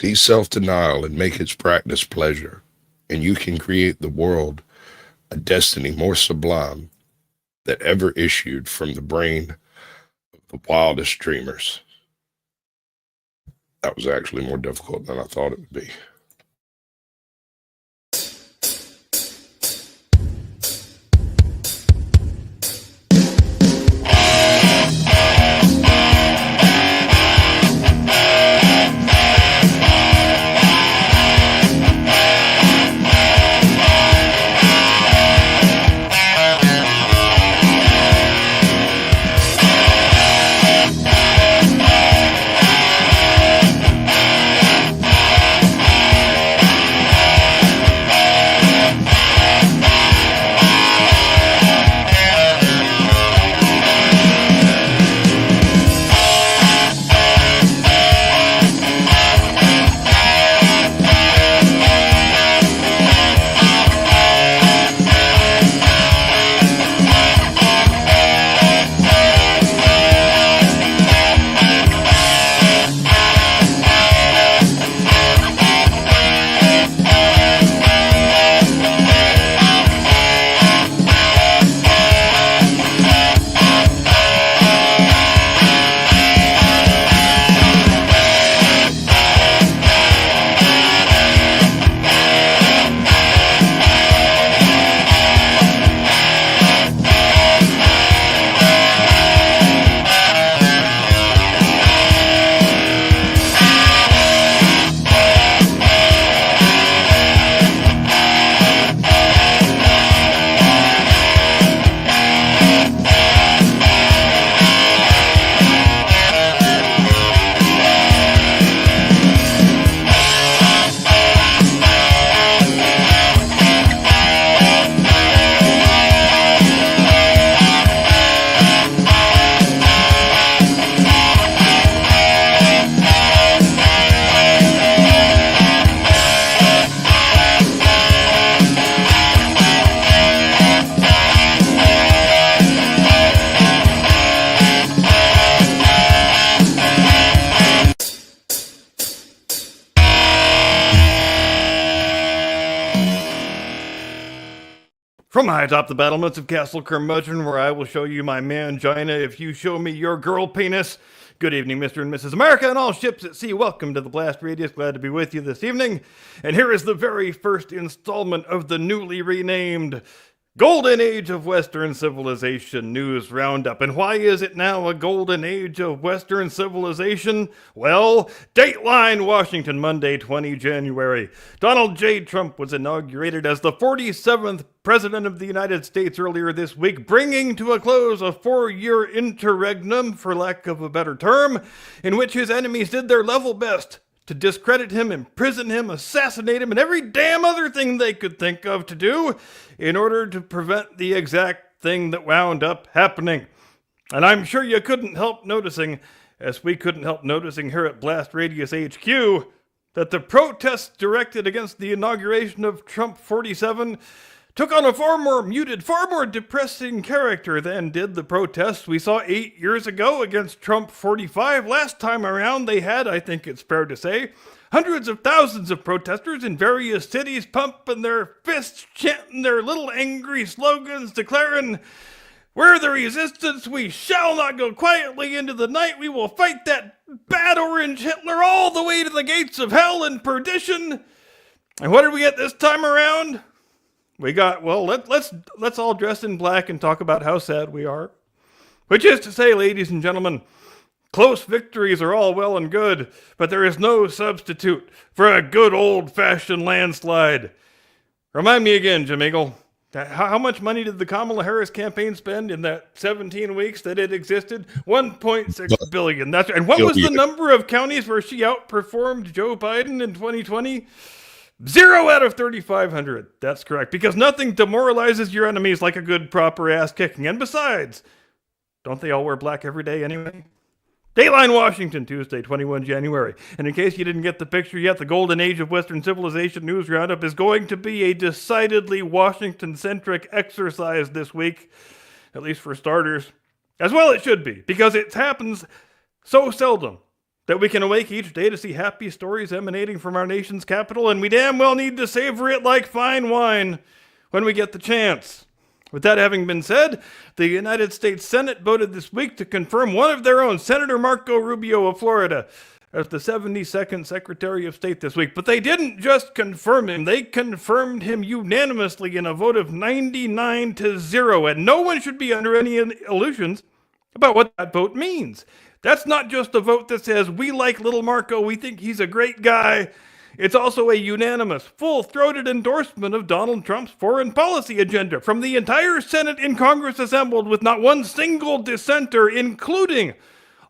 See self-denial and make its practice pleasure, and you can create the world a destiny more sublime that ever issued from the brain of the wildest dreamers. That was actually more difficult than I thought it would be. From high atop the battlements of Castle Curmudgeon, where I will show you my mangina if you show me your girl penis. Good evening, Mr. and Mrs. America, and all ships at sea. Welcome to the Blast Radius. Glad to be with you this evening. And here is the very first installment of the newly renamed Golden Age of Western Civilization News Roundup. And why is it now a Golden Age of Western Civilization? Well, Dateline, Washington, Monday, 20 January. Donald J. Trump was inaugurated as the 47th President of the United States earlier this week, bringing to a close a 4-year interregnum, for lack of a better term, in which his enemies did their level best to discredit him, imprison him, assassinate him, and every damn other thing they could think of to do in order to prevent the exact thing that wound up happening. And I'm sure you couldn't help noticing, as we couldn't help noticing here at Blast Radius HQ, that the protests directed against the inauguration of Trump 47 took on a far more muted, far more depressing character than did the protests we saw 8 years ago against Trump 45. Last time around, they had, I think it's fair to say, hundreds of thousands of protesters in various cities pumping their fists, chanting their little angry slogans, declaring, "We're the resistance, we shall not go quietly into the night, we will fight that bad orange Hitler all the way to the gates of hell and perdition." And what did we get this time around? We got, well, let's all dress in black and talk about how sad we are. Which is to say, ladies and gentlemen, close victories are all well and good, but there is no substitute for a good old-fashioned landslide. Remind me again, Jim Eagle, how much money did the Kamala Harris campaign spend in that 17 weeks that it existed? $1.6 billion. And what was the number of counties where she outperformed Joe Biden in 2020? 0 out of 3,500. That's correct. Because nothing demoralizes your enemies like a good proper ass kicking. And besides, don't they all wear black every day anyway? Dateline, Washington, Tuesday, 21 January. And in case you didn't get the picture yet, the Golden Age of Western Civilization News Roundup is going to be a decidedly Washington-centric exercise this week, at least for starters. As well it should be, because it happens so seldom that we can awake each day to see happy stories emanating from our nation's capital, and we damn well need to savor it like fine wine when we get the chance. With that having been said, the United States Senate voted this week to confirm one of their own, Senator Marco Rubio of Florida, as the 72nd Secretary of State this week. But they didn't just confirm him, they confirmed him unanimously in a vote of 99-0, and no one should be under any illusions about what that vote means. That's not just a vote that says, we like little Marco, we think he's a great guy. It's also a unanimous, full-throated endorsement of Donald Trump's foreign policy agenda from the entire Senate in Congress assembled, with not one single dissenter, including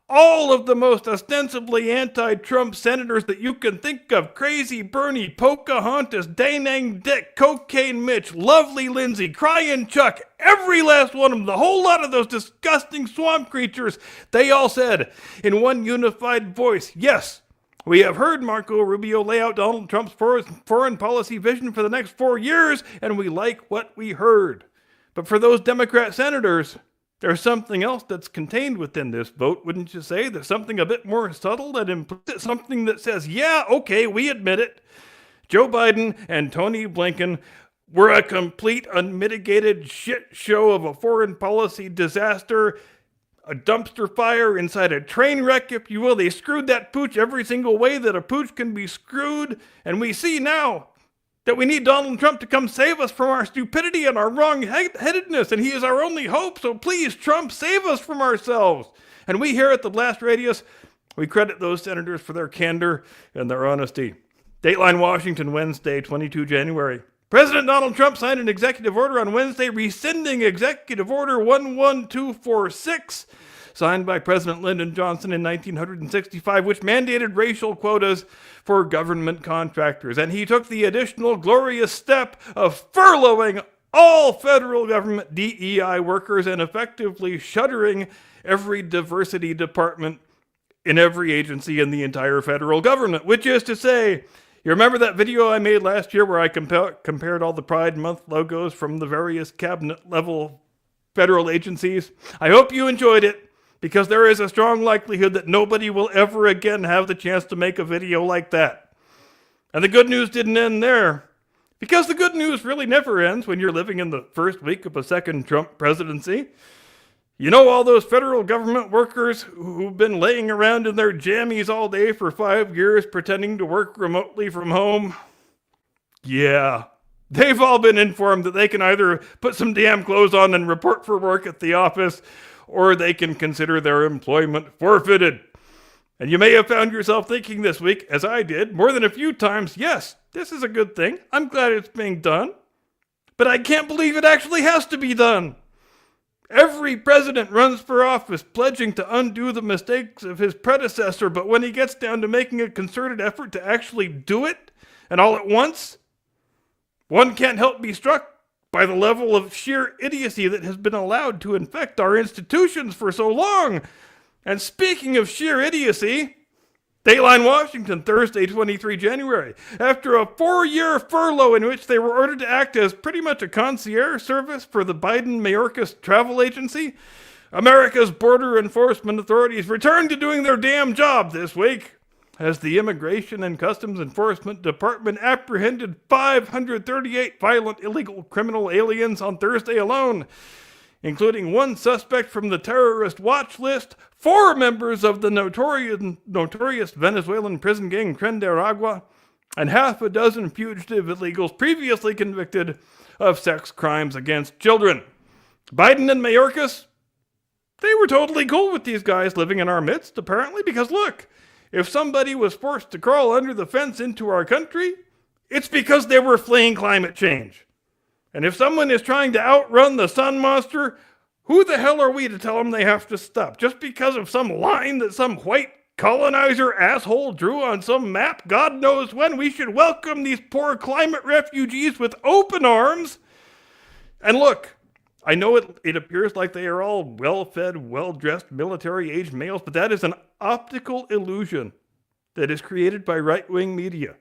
all of the most ostensibly anti-Trump senators that you can think of: Crazy Bernie, Pocahontas, Danang Dick, Cocaine Mitch, Lovely Lindsay, Crying Chuck, every last one of them, the whole lot of those disgusting swamp creatures. They all said in one unified voice, yes, we have heard Marco Rubio lay out Donald Trump's foreign policy vision for the next 4 years, and we like what we heard. But for those Democrat senators, there's something else that's contained within this vote, wouldn't you say? There's something a bit more subtle and implicit, something that says, yeah, okay, we admit it. Joe Biden and Tony Blinken were a complete, unmitigated shit show of a foreign policy disaster, a dumpster fire inside a train wreck, if you will. They screwed that pooch every single way that a pooch can be screwed, and we see now that we need Donald Trump to come save us from our stupidity and our wrong-headedness, and he is our only hope, so please, Trump, save us from ourselves. And we here at the Blast Radius, we credit those senators for their candor and their honesty. Dateline Washington, Wednesday, 22 January. President Donald Trump signed an executive order on Wednesday rescinding Executive Order 11246, signed by President Lyndon Johnson in 1965, which mandated racial quotas for government contractors. And he took the additional glorious step of furloughing all federal government DEI workers and effectively shuttering every diversity department in every agency in the entire federal government, which is to say, you remember that video I made last year where I compared all the Pride Month logos from the various cabinet level federal agencies? I hope you enjoyed it, because there is a strong likelihood that nobody will ever again have the chance to make a video like that. And the good news didn't end there, because the good news really never ends when you're living in the first week of a second Trump presidency. You know, all those federal government workers who've been laying around in their jammies all day for 5 years pretending to work remotely from home? Yeah, they've all been informed that they can either put some damn clothes on and report for work at the office, or they can consider their employment forfeited. And you may have found yourself thinking this week, as I did, more than a few times, yes, this is a good thing. I'm glad it's being done. But I can't believe it actually has to be done. Every president runs for office pledging to undo the mistakes of his predecessor, but when he gets down to making a concerted effort to actually do it, and all at once, one can't help be struck by the level of sheer idiocy that has been allowed to infect our institutions for so long. And speaking of sheer idiocy, Dateline Washington, Thursday, 23 January. After a 4-year furlough in which they were ordered to act as pretty much a concierge service for the Biden-Mayorkas travel agency, America's border enforcement authorities returned to doing their damn job this week, as the Immigration and Customs Enforcement Department apprehended 538 violent illegal criminal aliens on Thursday alone, including one suspect from the terrorist watch list, 4 members of the notorious Venezuelan prison gang Tren de Aragua, and half a dozen fugitive illegals previously convicted of sex crimes against children. Biden and Mayorkas, they were totally cool with these guys living in our midst, apparently, because look, if somebody was forced to crawl under the fence into our country, it's because they were fleeing climate change. And if someone is trying to outrun the sun monster, who the hell are we to tell them they have to stop? Just because of some line that some white colonizer asshole drew on some map, God knows when, we should welcome these poor climate refugees with open arms. And look, I know it appears like they are all well-fed, well-dressed, military-aged males, but that is an optical illusion that is created by right-wing media.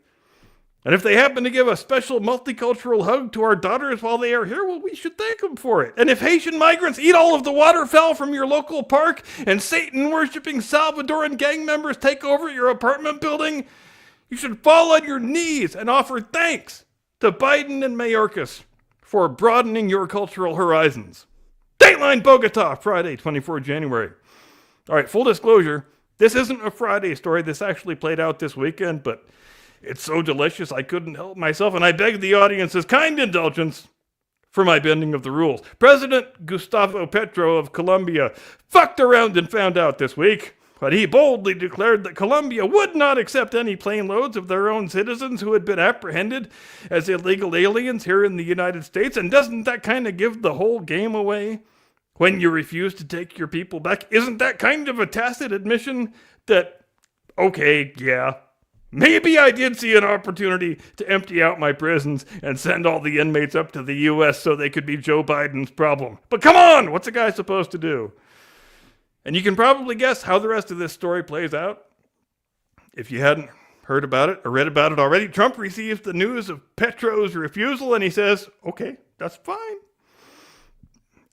And if they happen to give a special multicultural hug to our daughters while they are here, well, we should thank them for it. And if Haitian migrants eat all of the waterfowl from your local park and Satan-worshipping Salvadoran gang members take over your apartment building, you should fall on your knees and offer thanks to Biden and Mayorkas for broadening your cultural horizons. Dateline Bogota, Friday, 24 January. All right, full disclosure, this isn't a Friday story. This actually played out this weekend, but it's so delicious I couldn't help myself, and I beg the audience's kind indulgence for my bending of the rules. President Gustavo Petro of Colombia fucked around and found out this week, but he boldly declared that Colombia would not accept any plane loads of their own citizens who had been apprehended as illegal aliens here in the United States. And doesn't that kind of give the whole game away? When you refuse to take your people back, isn't that kind of a tacit admission that, okay, yeah, maybe I did see an opportunity to empty out my prisons and send all the inmates up to the U.S. so they could be Joe Biden's problem. But come on, what's a guy supposed to do? And you can probably guess how the rest of this story plays out. If you hadn't heard about it or read about it already, Trump receives the news of Petro's refusal and he says, okay, that's fine.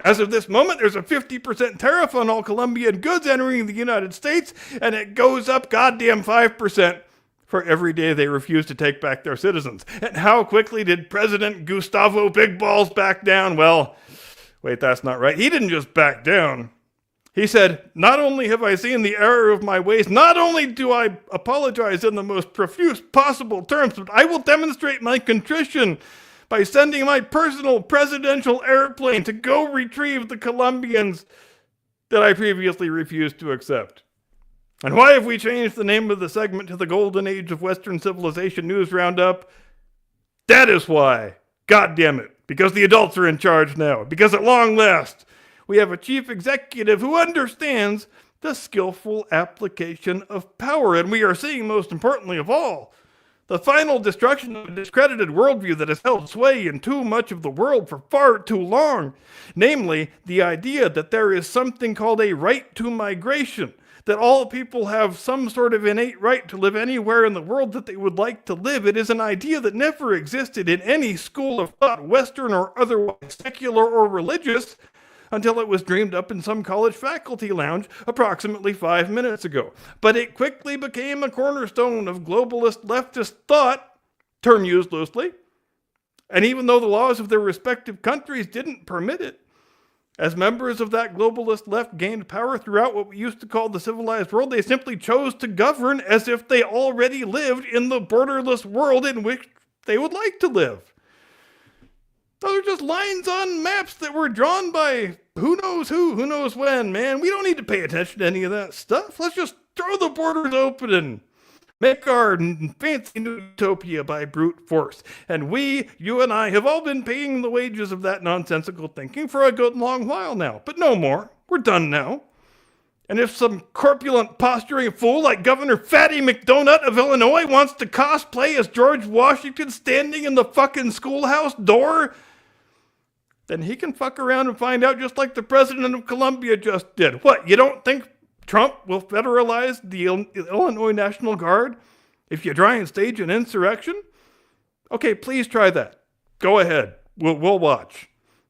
As of this moment, there's a 50% tariff on all Colombian goods entering the United States, and it goes up goddamn 5% for every day they refuse to take back their citizens. And how quickly did President Gustavo Big Balls back down? Well, wait, that's not right. He didn't just back down. He said, not only have I seen the error of my ways, not only do I apologize in the most profuse possible terms, but I will demonstrate my contrition by sending my personal presidential airplane to go retrieve the Colombians that I previously refused to accept. And why have we changed the name of the segment to the Golden Age of Western Civilization News Roundup? That is why. God damn it. Because the adults are in charge now. Because at long last, we have a chief executive who understands the skillful application of power. And we are seeing, most importantly of all, the final destruction of a discredited worldview that has held sway in too much of the world for far too long. Namely, the idea that there is something called a right to migration, that all people have some sort of innate right to live anywhere in the world that they would like to live. It is an idea that never existed in any school of thought, Western or otherwise, secular or religious, until it was dreamed up in some college faculty lounge approximately 5 minutes ago. But it quickly became a cornerstone of globalist leftist thought, term used loosely. And even though the laws of their respective countries didn't permit it, as members of that globalist left gained power throughout what we used to call the civilized world, they simply chose to govern as if they already lived in the borderless world in which they would like to live. Those are just lines on maps that were drawn by who knows when, man. We don't need to pay attention to any of that stuff. Let's just throw the borders open and make our fancy new utopia by brute force. And we, you and I, have all been paying the wages of that nonsensical thinking for a good long while now. But no more. We're done now. And if some corpulent posturing fool like Governor Fatty McDonut of Illinois wants to cosplay as George Washington standing in the fucking schoolhouse door, then he can fuck around and find out just like the president of Colombia just did. What, you don't think Trump will federalize the Illinois National Guard if you try and stage an insurrection? Okay, please try that. Go ahead. We'll watch.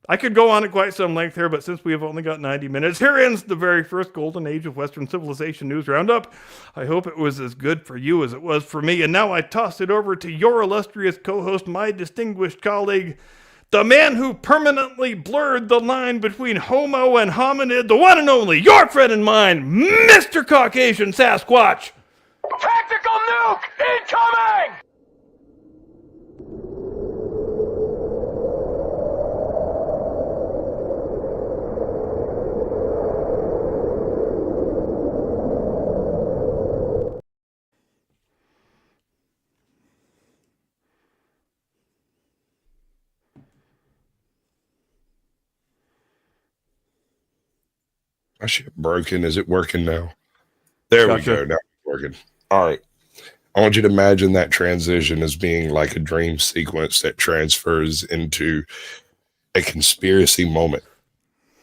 I could go on at quite some length here, but since we have only got 90 minutes, here ends the very first Golden Age of Western Civilization News Roundup. I hope it was as good for you as it was for me, and now I toss it over to your illustrious co-host, my distinguished colleague, the man who permanently blurred the line between homo and hominid, the one and only, your friend and mine, Mr. Caucasian Sasquatch. Tactical nuke incoming! My shit broken. Is it working now? There we go. Now it's working. All right. I want you to imagine that transition as being like a dream sequence that transfers into a conspiracy moment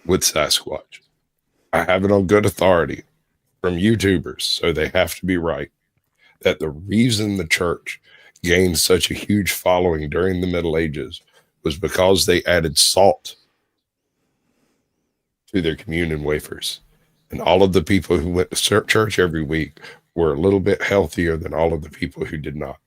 with Sasquatch. I have it on good authority from YouTubers, so they have to be right, that the reason the church gained such a huge following during the Middle Ages was because they added salt to their communion wafers. And all of the people who went to church every week were a little bit healthier than all of the people who did not.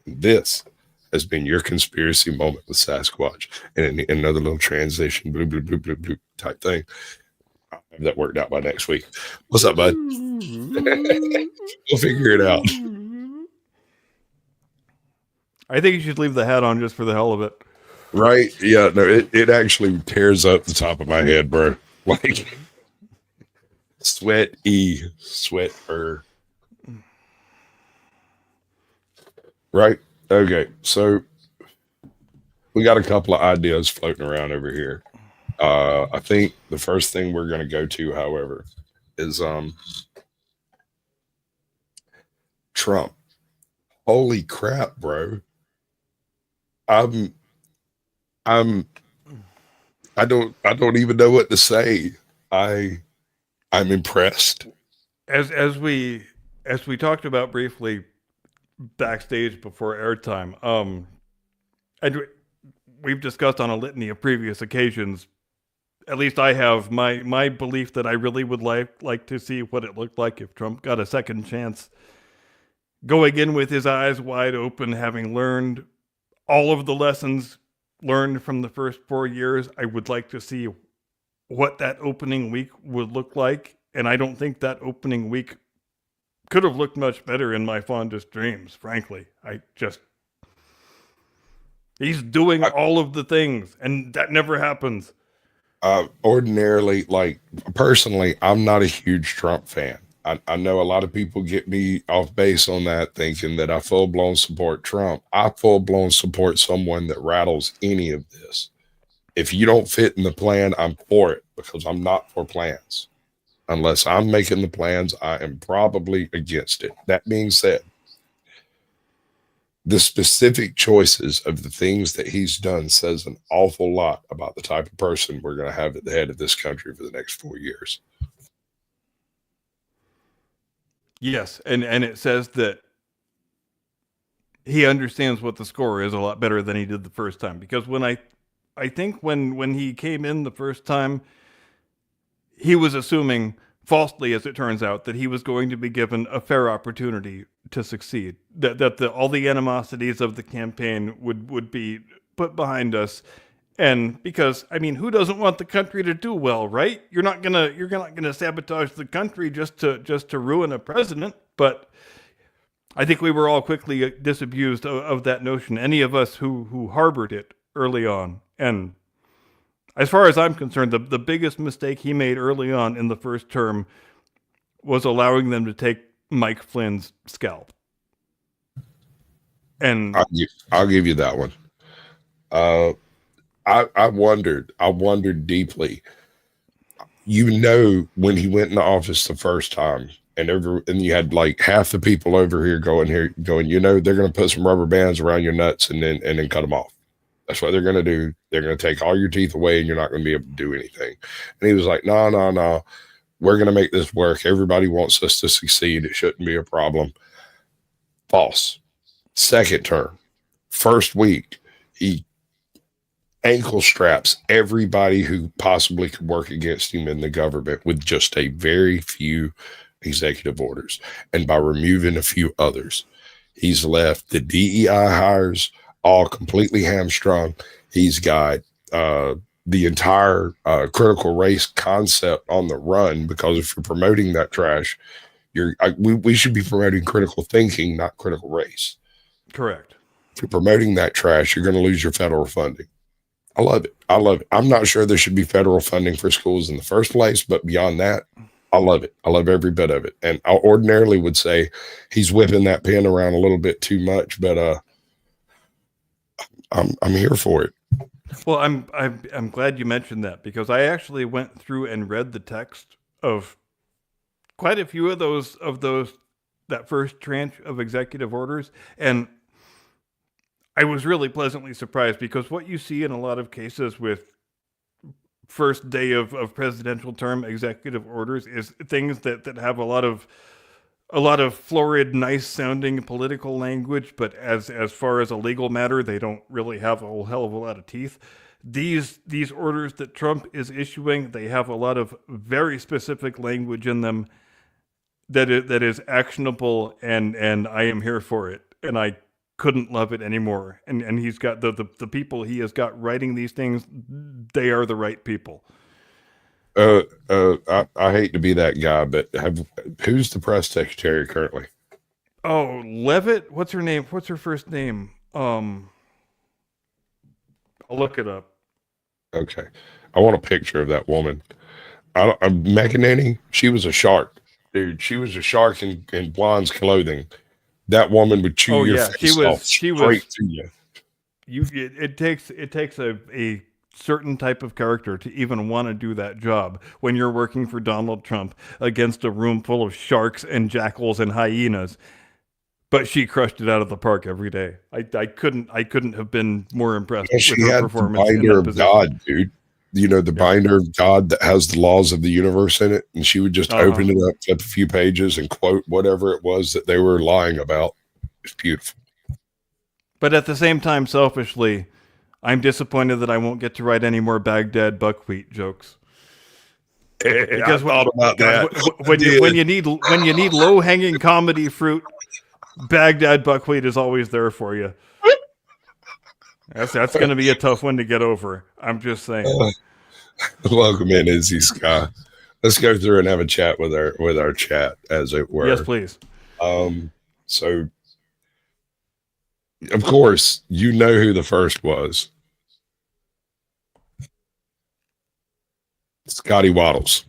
This has been your conspiracy moment with Sasquatch. And another little transition, bloop, bloop, bloop, bloop, bloop type thing. I'll have that worked out by next week. What's up, bud? We'll figure it out. I think you should leave the hat on just for the hell of it. Right? Yeah, no, it actually tears up the top of my head, bro. Like sweat. Right? Okay, so we got a couple of ideas floating around over here. I think the first thing we're going to go to, however, is Trump. Holy crap, bro. I don't even know what to say. I'm impressed. As we talked about briefly backstage before airtime, and we've discussed on a litany of previous occasions. At least I have my belief that I really would like to see what it looked like if Trump got a second chance, going in with his eyes wide open, having learned all of the lessons learned from the first 4 years. I would like to see what that opening week would look like. And I don't think that opening week could have looked much better in my fondest dreams, frankly. He's doing all of the things, and that never happens. Ordinarily, like personally, I'm not a huge Trump fan. I know a lot of people get me off base on that, thinking that I full-blown support Trump. I full-blown support someone that rattles any of this. If you don't fit in the plan, I'm for it, because I'm not for plans. Unless I'm making the plans, I am probably against it. That being said, the specific choices of the things that he's done says an awful lot about the type of person we're going to have at the head of this country for the next 4 years. Yes, and it says that he understands what the score is a lot better than he did the first time. Because when I think when he came in the first time, he was assuming, falsely as it turns out, that he was going to be given a fair opportunity to succeed. That all the animosities of the campaign would be put behind us. And because, I mean, who doesn't want the country to do well, right? You're not gonna sabotage the country just to ruin a president. But I think we were all quickly disabused of that notion. Any of us who harbored it early on. And as far as I'm concerned, the biggest mistake he made early on in the first term was allowing them to take Mike Flynn's scalp. And I'll give you that one. I wondered deeply. When he went into office the first time, and you had like half the people over here going, they're going to put some rubber bands around your nuts and then cut them off. That's what they're going to do. They're going to take all your teeth away, and you're not going to be able to do anything. And he was like, no. We're going to make this work. Everybody wants us to succeed. It shouldn't be a problem. False. Second term, first week, he ankle straps everybody who possibly could work against him in the government with just a very few executive orders. And by removing a few others, he's left the DEI hires all completely hamstrung. He's got the entire critical race concept on the run, because if you're promoting that trash, we should be promoting critical thinking, not critical race. correct. If you're promoting that trash, you're going to lose your federal funding. I love it. I'm not sure there should be federal funding for schools in the first place, but beyond that, I love it. I love every bit of it. And I ordinarily would say he's whipping that pen around a little bit too much, but I'm here for it. Well, I'm glad you mentioned that, because I actually went through and read the text of quite a few of those that first tranche of executive orders, and I was really pleasantly surprised, because what you see in a lot of cases with first day of presidential term executive orders is things that have a lot of a lot of florid, nice sounding political language, but as far as a legal matter, they don't really have a whole hell of a lot of teeth. These orders that Trump is issuing, they have a lot of very specific language in them that is actionable, and I am here for it, and I couldn't love it anymore. And he's got the people he has got writing these things, they are the right people. I hate to be that guy, but who's the press secretary currently? Oh, Levitt? What's her name? What's her first name? I'll look it up. Okay. I want a picture of that woman. McEnany, she was a shark. Dude, she was a shark in blonde's clothing. That woman would chew your face off straight to you. It takes a certain type of character to even want to do that job when you're working for Donald Trump against a room full of sharks and jackals and hyenas. But she crushed it out of the park every day. I couldn't have been more impressed with her performance. She had the binder of God, dude. You know, the binder of God that has the laws of the universe in it, and she would just open it up, flip a few pages, and quote whatever it was that they were lying about. It's beautiful. But at the same time, selfishly, I'm disappointed that I won't get to write any more Baghdad buckwheat jokes. Because I thought about that. When you need low hanging comedy fruit, Baghdad buckwheat is always there for you. That's going to be a tough one to get over. I'm just saying. Welcome in, Izzy Sky. Let's go through and have a chat with our chat, as it were. Yes, please. So, of course, you know who the first was. Scotty Waddles.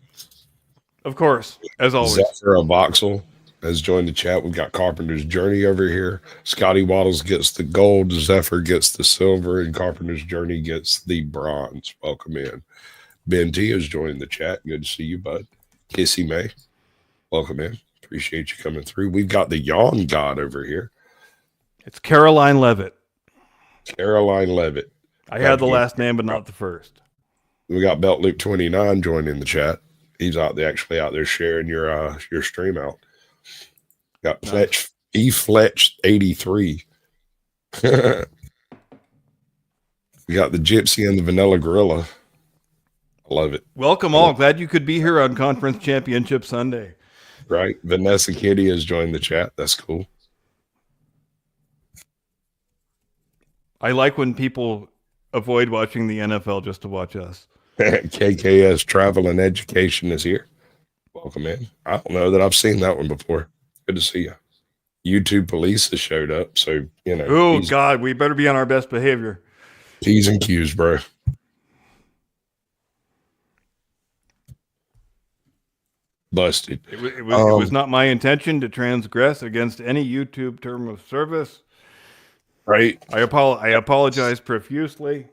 Of course, as always. Zephyr Voxel has joined the chat. We've got Carpenter's Journey over here. Scotty Waddles gets the gold, Zephyr gets the silver, and Carpenter's Journey gets the bronze. Welcome in. Ben T has joined the chat. Good to see you, bud. Kissy May, welcome in. Appreciate you coming through. We've got the Yawn God over here. It's Caroline Levitt. Caroline Levitt. I had the last name, but not the first. We got Belt Luke 29 joining the chat. He's actually out there sharing your stream out. Got Fletch, Fletch 83. We got the Gypsy and the Vanilla Gorilla. I love it. Welcome all. Glad you could be here on Conference Championship Sunday. Right. Vanessa Kitty has joined the chat. That's cool. I like when people avoid watching the NFL just to watch us. KKS Travel and Education is here. Welcome in. I don't know that I've seen that one before. Good to see you. YouTube Police has showed up, so you know. Oh God, we better be on our best behavior. P's and Q's, bro. Busted. It was not my intention to transgress against any YouTube term of service. Right. I apologize profusely.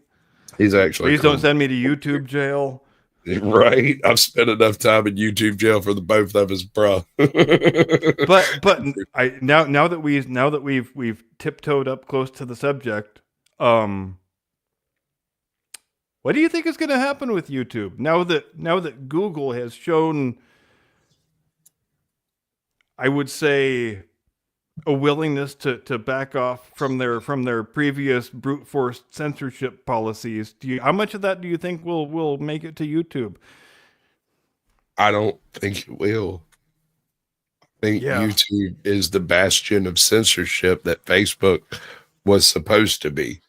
He's actually. Please don't send me to YouTube jail. Right. I've spent enough time in YouTube jail for the both of us, bro. but now that we've tiptoed up close to the subject, what do you think is going to happen with YouTube now that Google has shown, I would say, a willingness to back off from their previous brute force censorship policies? How much of that do you think will make it to YouTube? I don't think it will. I think YouTube is the bastion of censorship that Facebook was supposed to be.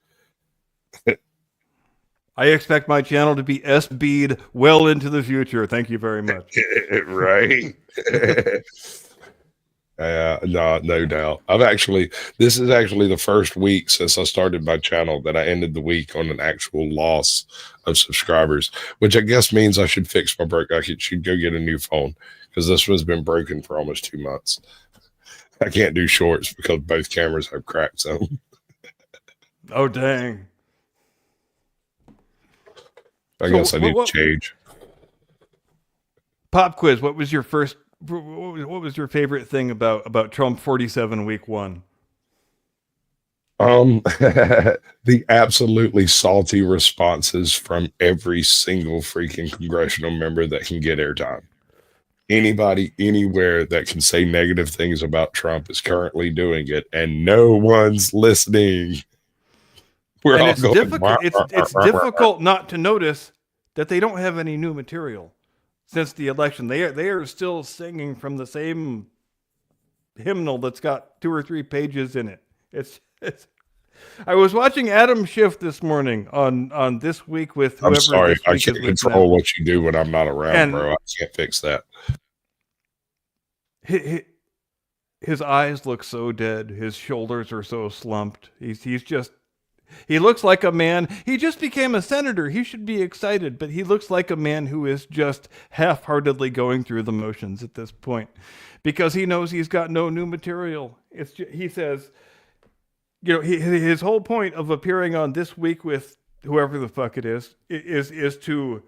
I expect my channel to be SB'd well into the future. Thank you very much. Right. No doubt. This is actually the first week since I started my channel that I ended the week on an actual loss of subscribers, which I guess means I should fix my break. I should go get a new phone because this one's been broken for almost 2 months. I can't do shorts because both cameras have cracks on them. Oh, dang. I guess I need to change. Pop quiz. What was your favorite thing about Trump 47 week 1? The absolutely salty responses from every single freaking congressional member that can get airtime. Anybody anywhere that can say negative things about Trump is currently doing it, and no one's listening. We're And all it's going. difficult. It's difficult not to notice that they don't have any new material since the election. They are still singing from the same hymnal that's got 2 or 3 pages in it. It's. I was watching Adam Schiff this morning on This Week with whoever. I'm sorry, This I Week can't is with control now. what you do when I'm not around, And- bro. I can't fix that. His eyes look so dead. His shoulders are so slumped. He looks like a man. He just became a senator. He should be excited, but he looks like a man who is just half-heartedly going through the motions at this point because he knows he's got no new material. He says, his whole point of appearing on This Week with whoever the fuck it is to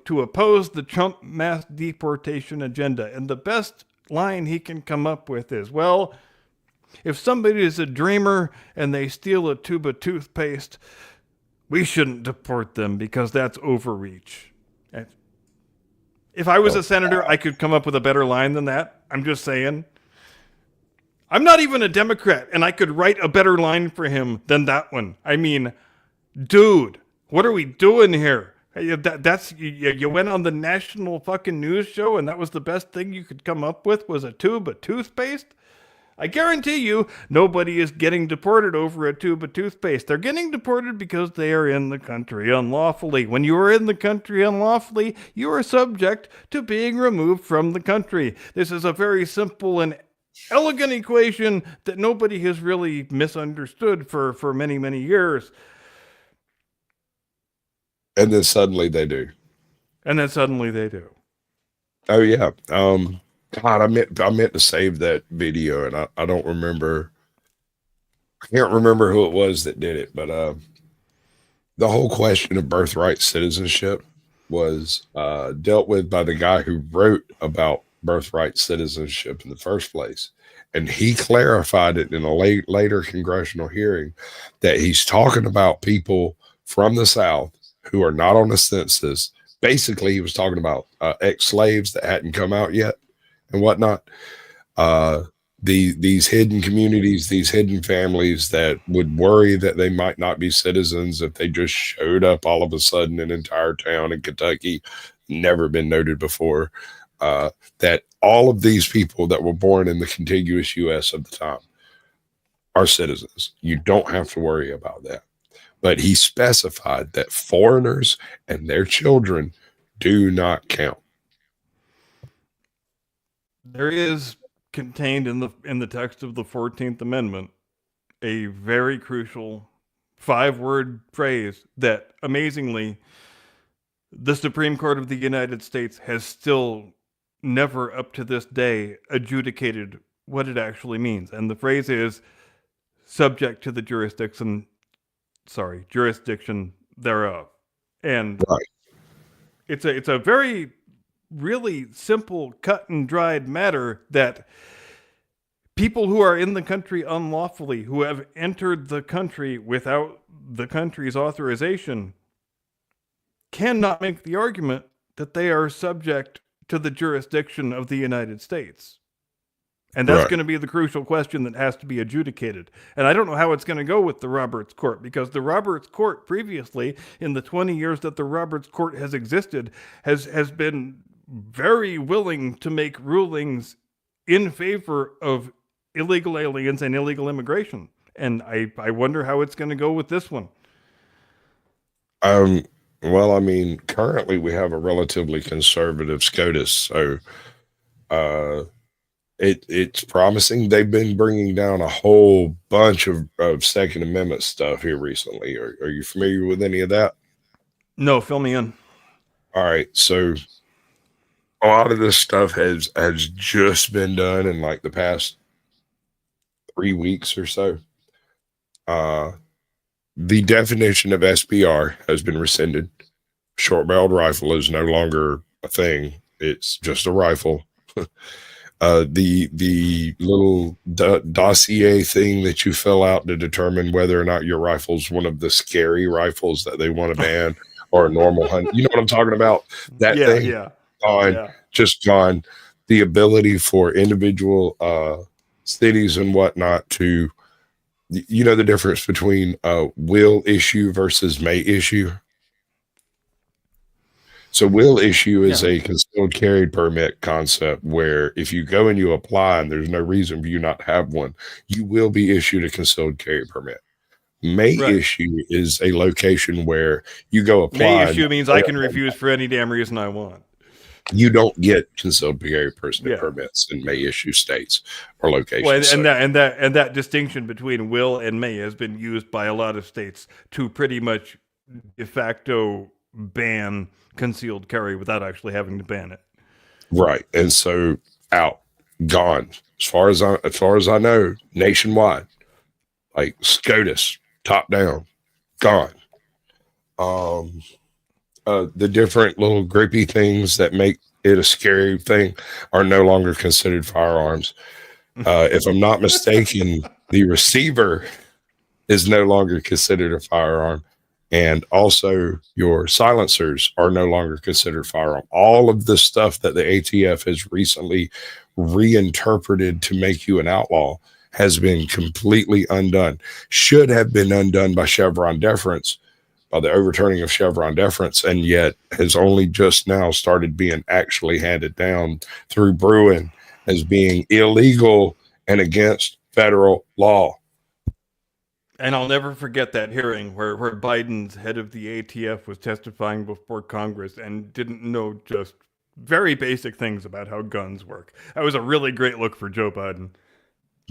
oppose the Trump mass deportation agenda. And the best line he can come up with is, well, if somebody is a dreamer and they steal a tube of toothpaste, we shouldn't deport them because that's overreach. If I was a senator, I could come up with a better line than that. I'm just saying. I'm not even a Democrat, and I could write a better line for him than that one. I mean, dude, what are we doing here? You went on the national fucking news show, and that was the best thing you could come up with was a tube of toothpaste? I guarantee you, nobody is getting deported over a tube of toothpaste. They're getting deported because they are in the country unlawfully. When you are in the country unlawfully, you are subject to being removed from the country. This is a very simple and elegant equation that nobody has really misunderstood for many, many years. And then suddenly they do. Oh yeah. God, I meant to save that video, and I don't remember. I can't remember who it was that did it, but the whole question of birthright citizenship was dealt with by the guy who wrote about birthright citizenship in the first place, and he clarified it in a later congressional hearing that he's talking about people from the South who are not on the census. Basically, he was talking about ex-slaves that hadn't come out yet and whatnot. These hidden communities, these hidden families that would worry that they might not be citizens if they just showed up all of a sudden in an entire town in Kentucky, never been noted before. That all of these people that were born in the contiguous U.S. of the time are citizens. You don't have to worry about that. But he specified that foreigners and their children do not count. There is contained in the text of the 14th Amendment a very crucial 5-word phrase that, amazingly, the Supreme Court of the United States has still never up to this day adjudicated what it actually means. And the phrase is subject to the jurisdiction thereof. And Right. it's a very really simple, cut and dried matter that people who are in the country unlawfully, who have entered the country without the country's authorization, cannot make the argument that they are subject to the jurisdiction of the United States. And that's Right. going to be the crucial question that has to be adjudicated. And I don't know how it's going to go with the Roberts Court, because the Roberts Court previously, in the 20 years that the Roberts Court has existed, has been very willing to make rulings in favor of illegal aliens and illegal immigration. And I wonder how it's going to go with this one. Well, I mean, currently we have a relatively conservative SCOTUS, so it's promising. They've been bringing down a whole bunch of Second Amendment stuff here recently. Are you familiar with any of that? No, fill me in. All right, so a lot of this stuff has just been done in like the past 3 weeks or so. The definition of SBR has been rescinded. Short-barreled rifle is no longer a thing. It's just a rifle. The little dossier thing that you fill out to determine whether or not your rifle's one of the scary rifles that they want to ban or a normal hunt. You know what I'm talking about? That thing. Yeah. Fine. Yeah. just gone. The ability for individual cities and whatnot to, you know, the difference between will issue versus may issue. So will issue is a concealed carry permit concept where if you go and you apply and there's no reason for you not to have one, you will be issued a concealed carry permit. May issue is a location where you go apply. May issue means I can refuse for any damn reason I want. You don't get concealed carry permits in may issue states or locations. Well, and that distinction between will and may has been used by a lot of states to pretty much de facto ban concealed carry without actually having to ban it. Right. And so out, gone. As far as I know, nationwide, like SCOTUS, top down, gone. The different little grippy things that make it a scary thing are no longer considered firearms. If I'm not mistaken, the receiver is no longer considered a firearm. And also your silencers are no longer considered firearm. All of the stuff that the ATF has recently reinterpreted to make you an outlaw has been completely undone. Should have been undone by Chevron deference, by the overturning of Chevron deference, and yet has only just now started being actually handed down through Bruin as being illegal and against federal law. And I'll never forget that hearing where Biden's head of the ATF was testifying before Congress and didn't know just very basic things about how guns work. That was a really great look for Joe Biden.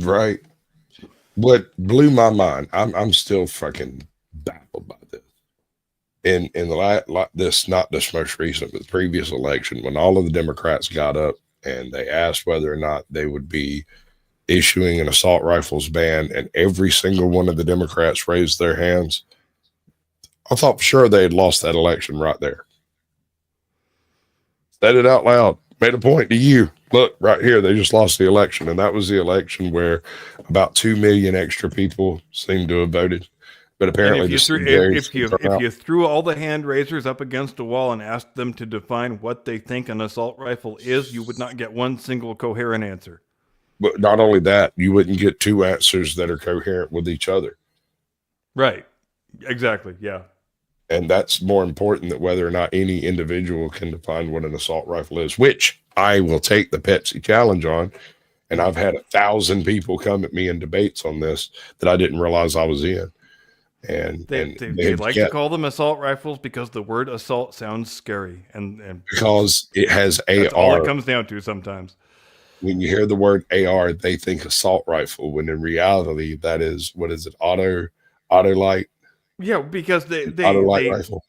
Right. What blew my mind, I'm still fucking baffled by this. In this, not this most recent, but the previous election, when all of the Democrats got up and they asked whether or not they would be issuing an assault rifles ban, and every single one of the Democrats raised their hands, I thought for sure they had lost that election right there. Said it out loud, made a point to you. Look, right here, they just lost the election. And that was the election where about 2 million extra people seemed to have voted. But apparently, if you threw all the hand raisers up against a wall and asked them to define what they think an assault rifle is, you would not get one single coherent answer. But not only that, you wouldn't get two answers that are coherent with each other. Right. Exactly. Yeah. And that's more important than whether or not any individual can define what an assault rifle is, which I will take the Pepsi challenge on. And I've had 1,000 people come at me in debates on this that I didn't realize I was in. And they like to call them assault rifles because the word assault sounds scary, and because it has AR. That's all it comes down to sometimes. When you hear the word AR, they think assault rifle, when in reality that is, what is it, auto light? Yeah, because they rifle.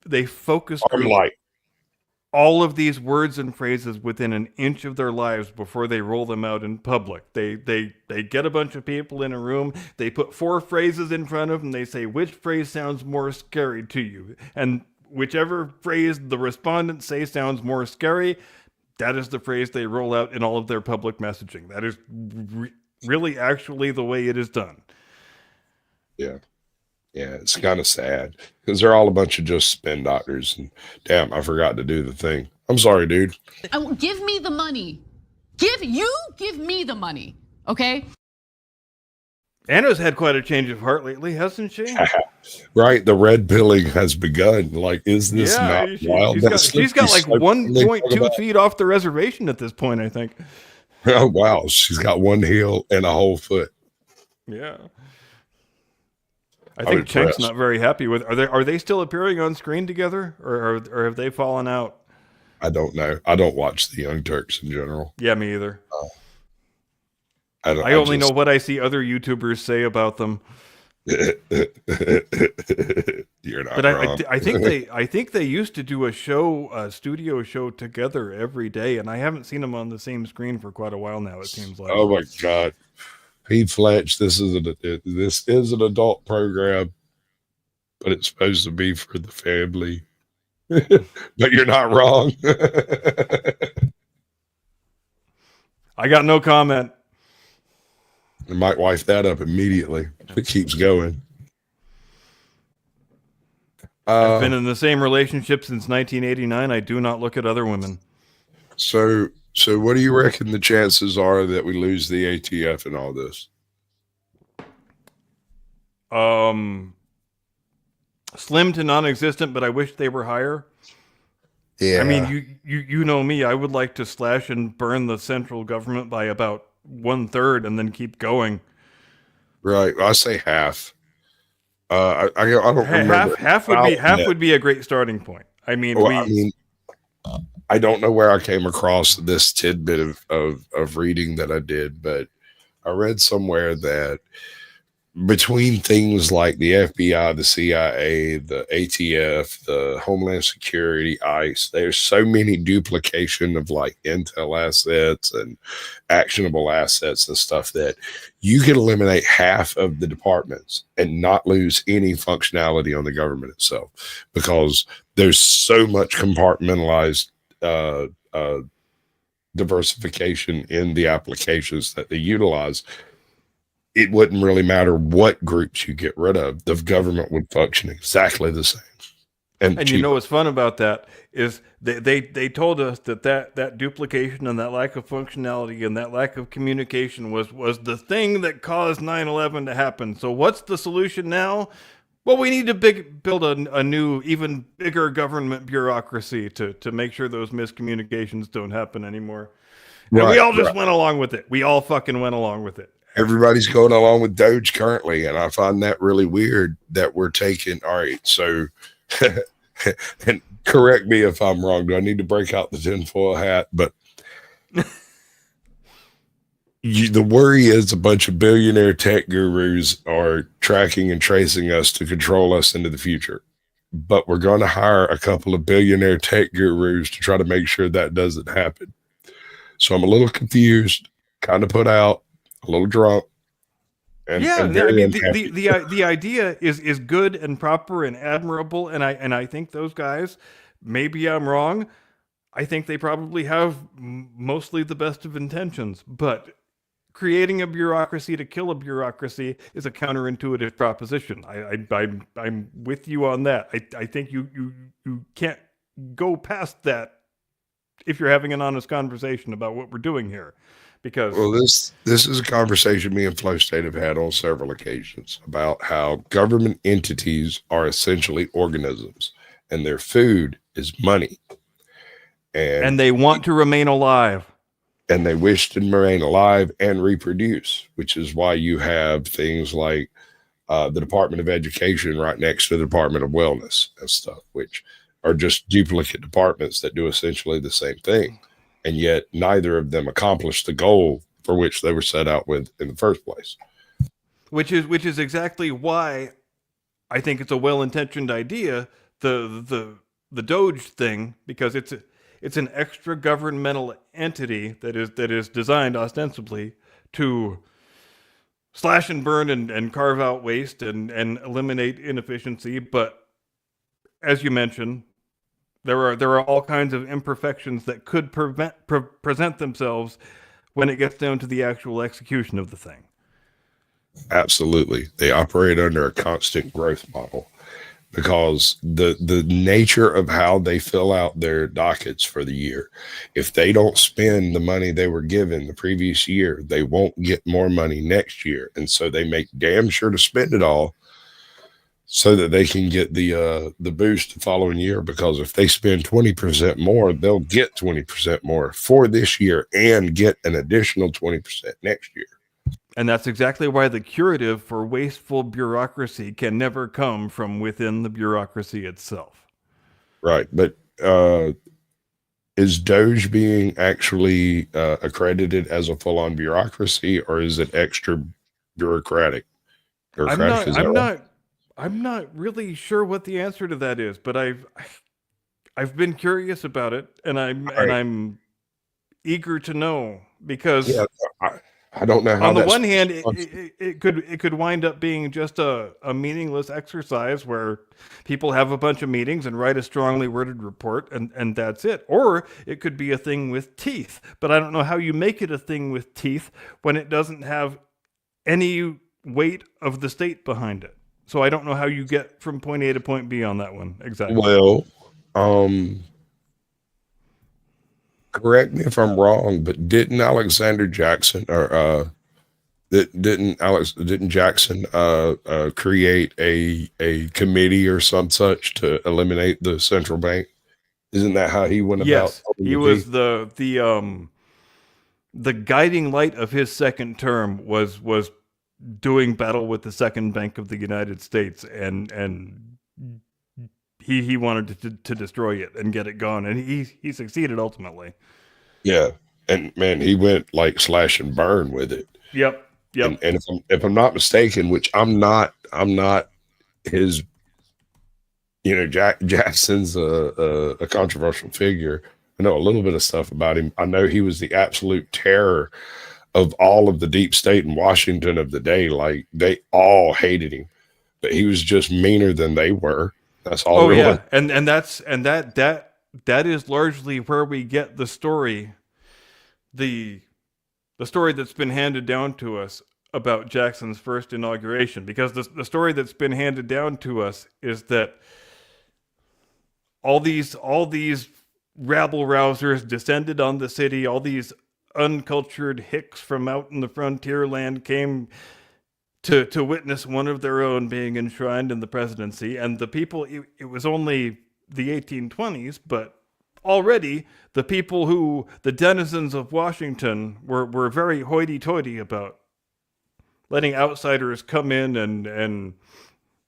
They focus on light. All of these words and phrases within an inch of their lives before they roll them out in public. They get a bunch of people in a room, they put 4 phrases in front of them, they say, which phrase sounds more scary to you? And whichever phrase the respondents say sounds more scary, that is the phrase they roll out in all of their public messaging. That is really actually the way it is done. Yeah. Yeah, it's kind of sad because they're all a bunch of just spin doctors. And damn, I forgot to do the thing. I'm sorry, dude. Give me the money. Give me the money. Okay. Anna's had quite a change of heart lately, hasn't she? Right. The red pilling has begun. Like, is this not wild? She's got like 1.2 feet off the reservation at this point, I think. Oh, wow. She's got one heel and a whole foot. Yeah. I think Chank's not very happy with. Are they still appearing on screen together, or have they fallen out? I don't know. I don't watch the Young Turks in general. Yeah, me either. I only know what I see other YouTubers say about them. You're not but wrong. I think they used to do a studio show together every day, and I haven't seen them on the same screen for quite a while now. It seems like. Oh my God. Pete Fletch, this is an adult program, but it's supposed to be for the family. But you're not wrong. I got no comment. I might wife that up immediately if it keeps going. I've been in the same relationship since 1989. I do not look at other women. So what do you reckon the chances are that we lose the ATF in all this? Slim to non-existent, but I wish they were higher. Yeah. I mean, you know me. I would like to slash and burn the central government by about 1/3 and then keep going. Right. I say half. I don't remember. Half would be a great starting point. I mean, I don't know where I came across this tidbit of reading that I did, but I read somewhere that between things like the FBI, the CIA, the ATF, the Homeland Security, ICE, there's so many duplication of like intel assets and actionable assets and stuff that you could eliminate half of the departments and not lose any functionality on the government itself, because there's so much compartmentalized diversification in the applications that they utilize. It wouldn't really matter what groups you get rid of. The government would function exactly the same. And you know what's fun about that is they told us that duplication and that lack of functionality and that lack of communication was the thing that caused 9/11 to happen. So what's the solution now? Well, we need to build a new, even bigger government bureaucracy to make sure those miscommunications don't happen anymore. And we all just went along with it. We all fucking went along with it. Everybody's going along with Doge currently, and I find that really weird that we're taking. All right, so and correct me if I'm wrong. Do I need to break out the tinfoil hat? But the worry is a bunch of billionaire tech gurus are tracking and tracing us to control us into the future. But we're going to hire a couple of billionaire tech gurus to try to make sure that doesn't happen. So I'm a little confused, kind of put out, a little drunk. And I mean, the idea is good and proper and admirable, and I think those guys, maybe I'm wrong, I think they probably have mostly the best of intentions, but creating a bureaucracy to kill a bureaucracy is a counterintuitive proposition. I'm with you on that. I think you can't go past that if you're having an honest conversation about what we're doing here. Because this is a conversation me and Flow State have had on several occasions about how government entities are essentially organisms and their food is money. And they want to remain alive. And they wish to remain alive and reproduce, which is why you have things like the Department of Education right next to the Department of Wellness and stuff, which are just duplicate departments that do essentially the same thing. And yet neither of them accomplished the goal for which they were set out with in the first place. Which is exactly why I think it's a well-intentioned idea, the Doge thing, because it's an extra governmental entity that is designed ostensibly to slash and burn and carve out waste and eliminate inefficiency. But as you mentioned, there are all kinds of imperfections that could present themselves when it gets down to the actual execution of the thing. Absolutely. They operate under a constant growth model because the nature of how they fill out their dockets for the year, if they don't spend the money they were given the previous year, they won't get more money next year. And so they make damn sure to spend it all so that they can get the boost the following year, because if they spend 20% more, they'll get 20% more for this year and get an additional 20% next year. And that's exactly why the curative for wasteful bureaucracy can never come from within the bureaucracy itself. Right. But is Doge being actually accredited as a full-on bureaucracy, or is it extra bureaucratic? I'm not really sure what the answer to that is, but I've been curious about it, and I'm eager to know, because I don't know how. On the one hand, it could wind up being just a meaningless exercise where people have a bunch of meetings and write a strongly worded report, and that's it. Or it could be a thing with teeth, but I don't know how you make it a thing with teeth when it doesn't have any weight of the state behind it. So I don't know how you get from point A to point B on that one exactly. Well, correct me if I'm wrong, but didn't Alexander Jackson or didn't Jackson create a committee or some such to eliminate the central bank? Isn't that how he went about? Yes, he was the guiding light of his second term was doing battle with the second bank of the United States, and he wanted to destroy it and get it gone, and he succeeded ultimately. Yeah, and man, he went like slash and burn with it. Yep. And if I'm not mistaken, which I'm not his, Jackson's a controversial figure. I know a little bit of stuff about him. I know he was the absolute terror of all of the deep state in Washington of the day. Like they all hated him, but he was just meaner than they were. That's all. Oh yeah, and that is largely where we get the story, the story that's been handed down to us about Jackson's first inauguration, because the story that's been handed down to us is that all these rabble rousers descended on the city, all these uncultured hicks from out in the frontier land came to witness one of their own being enshrined in the presidency, and the people, it was only the 1820s, but already the people who, the denizens of Washington, were very hoity-toity about letting outsiders come in and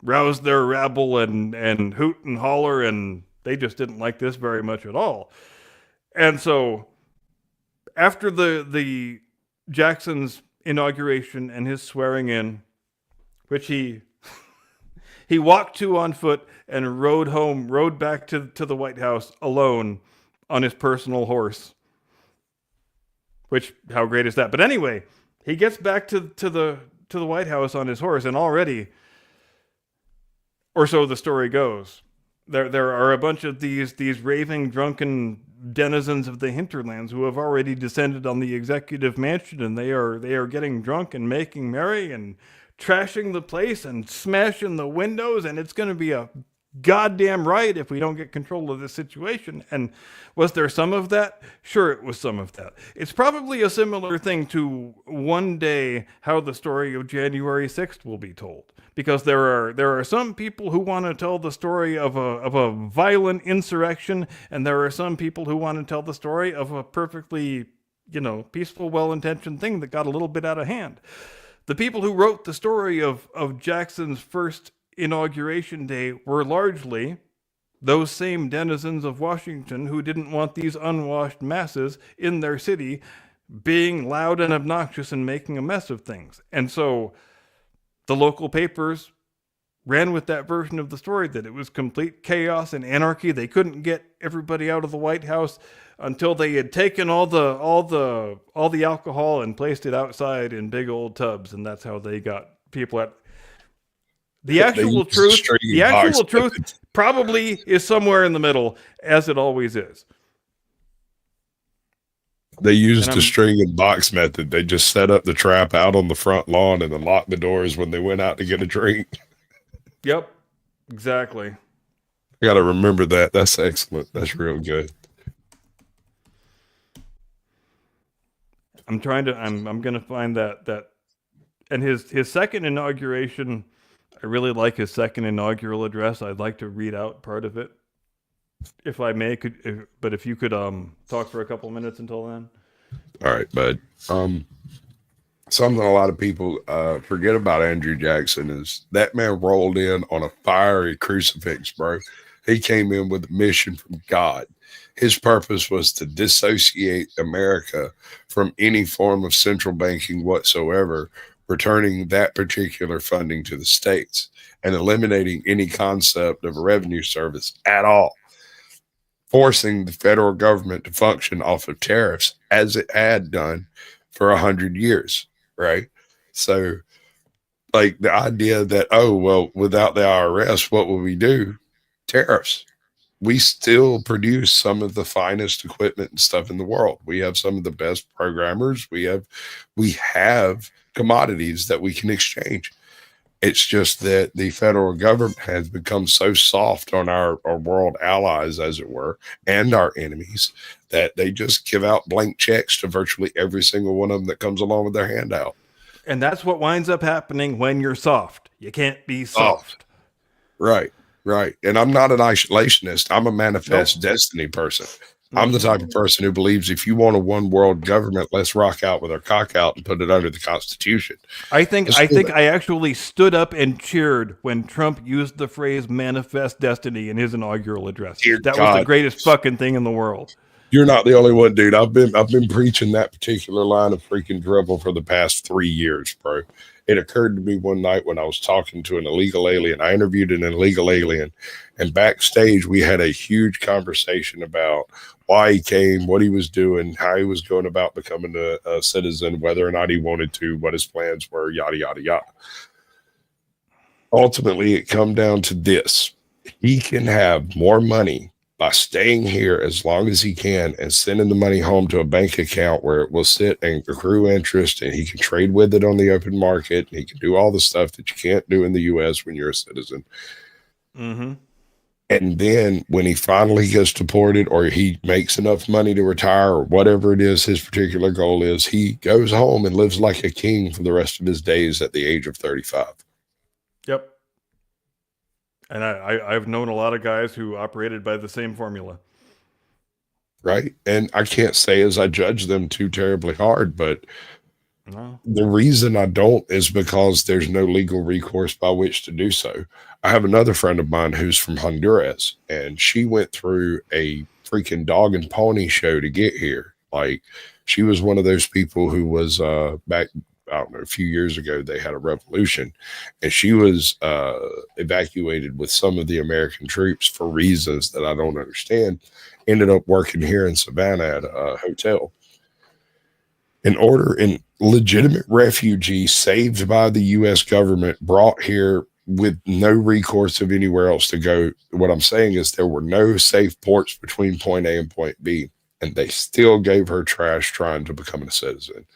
rouse their rabble and hoot and holler, and they just didn't like this very much at all. And so after the Jackson's inauguration and his swearing in, which he walked to on foot and rode back to the White House alone on his personal horse. Which, how great is that? But anyway, he gets back to the White House on his horse, and already, or so the story goes, there are a bunch of these raving, drunken denizens of the hinterlands who have already descended on the executive mansion, and they are getting drunk and making merry and trashing the place and smashing the windows, and it's going to be a goddamn riot if we don't get control of this situation. And was there some of that? Sure, it was some of that. It's probably a similar thing to one day how the story of January 6th will be told, because there are some people who want to tell the story of a violent insurrection, and there are some people who want to tell the story of a perfectly, peaceful, well-intentioned thing that got a little bit out of hand. The people who wrote the story of Jackson's first inauguration day were largely those same denizens of Washington who didn't want these unwashed masses in their city being loud and obnoxious and making a mess of things. And so the local papers ran with that version of the story, that it was complete chaos and anarchy. They couldn't get everybody out of the White House until they had taken all the alcohol and placed it outside in big old tubs, and that's how they got people at. The actual truth probably is somewhere in the middle, as it always is. They used the string and box method. They just set up the trap out on the front lawn and then locked the doors when they went out to get a drink. Yep, exactly. I got to remember that. That's excellent. That's real good. I'm going to find that. And his second inauguration, I really like his second inaugural address. I'd like to read out part of it, if I may. But if you could talk for a couple minutes until then. All right, bud. Something a lot of people forget about Andrew Jackson is that man rolled in on a fiery crucifix, bro. He came in with a mission from God. His purpose was to dissociate America from any form of central banking whatsoever, returning that particular funding to the states and eliminating any concept of a revenue service at all, forcing the federal government to function off of tariffs as it had done for 100 years, right? So, like the idea that, oh, well, without the IRS, what will we do? Tariffs. We still produce some of the finest equipment and stuff in the world. We have some of the best programmers. We have commodities that we can exchange. It's just that the federal government has become so soft on our world allies, as it were, and our enemies, that they just give out blank checks to virtually every single one of them that comes along with their handout. And that's what winds up happening when you're soft. You can't be soft. Right, right. And I'm not an isolationist. I'm a manifest destiny person. I'm the type of person who believes if you want a one world government, let's rock out with our cock out and put it under the Constitution. I think I actually stood up and cheered when Trump used the phrase manifest destiny in his inaugural address. Dear that was God. the greatest fucking thing in the world. You're not the only one, dude. I've been preaching that particular line of freaking dribble for the past 3 years, bro. It occurred to me one night when I was talking to an illegal alien. I interviewed an illegal alien, and backstage we had a huge conversation about why he came, what he was doing, how he was going about becoming a citizen, whether or not he wanted to, what his plans were, yada, yada, yada. Ultimately, it come down to this. He can have more money by staying here as long as he can and sending the money home to a bank account where it will sit and accrue interest, and he can trade with it on the open market. And he can do all the stuff that you can't do in the U.S. when you're a citizen. Mm-hmm. And then when he finally gets deported or he makes enough money to retire or whatever it is his particular goal is, he goes home and lives like a king for the rest of his days at the age of 35. Yep. And I've known a lot of guys who operated by the same formula. Right. And I can't say as I judge them too terribly hard, but No. the reason I don't is because there's no legal recourse by which to do so. I have another friend of mine who's from Honduras, and she went through a freaking dog and pony show to get here. Like, she was one of those people who was back, I don't know, a few years ago, they had a revolution, and she was evacuated with some of the American troops for reasons that I don't understand. Ended up working here in Savannah at a hotel. In legitimate refugee saved by the U.S. government, brought here with no recourse of anywhere else to go. What I'm saying is there were no safe ports between point A and point B, and they still gave her trash trying to become a citizen.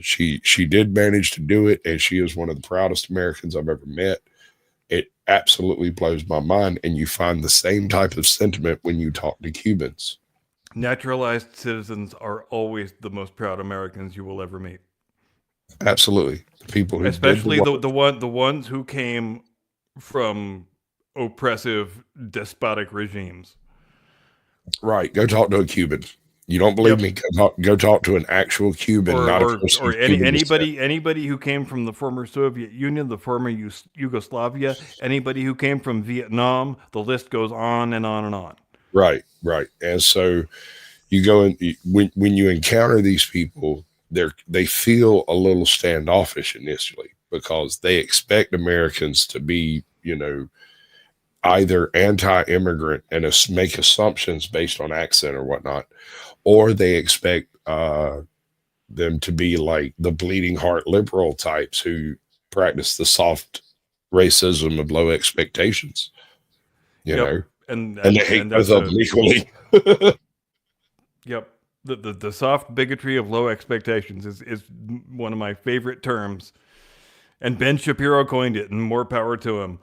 She did manage to do it, and she is one of the proudest Americans I've ever met. It absolutely blows my mind, and you find the same type of sentiment when you talk to Cubans. Naturalized citizens are always the most proud Americans you will ever meet. Absolutely. The people who Especially did the ones who came from oppressive, despotic regimes. right. Go talk to a Cuban. You don't believe me? Go talk to an actual Cuban, Anybody who came from the former Soviet Union, the former Yugoslavia, anybody who came from Vietnam. The list goes on and on and on. Right, right. And so you go and when you encounter these people, they feel a little standoffish initially because they expect Americans to be, either anti-immigrant and make assumptions based on accent or whatnot, or they expect them to be like the bleeding heart liberal types who practice the soft racism of low expectations. You know. And they hate both of them equally. Yep. The soft bigotry of low expectations is one of my favorite terms. And Ben Shapiro coined it, and more power to him.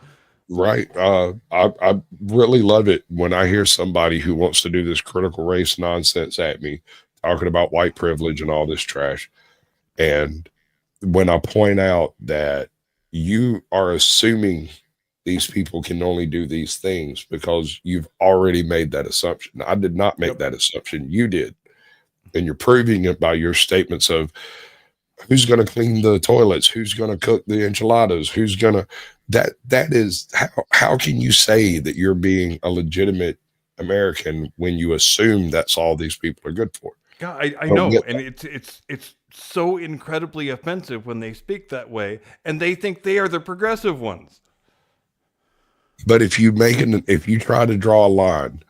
Right. I really love it when I hear somebody who wants to do this critical race nonsense at me, talking about white privilege and all this trash. And when I point out that you are assuming these people can only do these things because you've already made that assumption. I did not make that assumption. You did. And you're proving it by your statements of who's going to clean the toilets, who's going to cook the enchiladas, who's going to, that is, how can you say that you're being a legitimate American when you assume that's all these people are good for? God, I know. And it's so incredibly offensive when they speak that way, and they think they are the progressive ones. But if you try to draw a line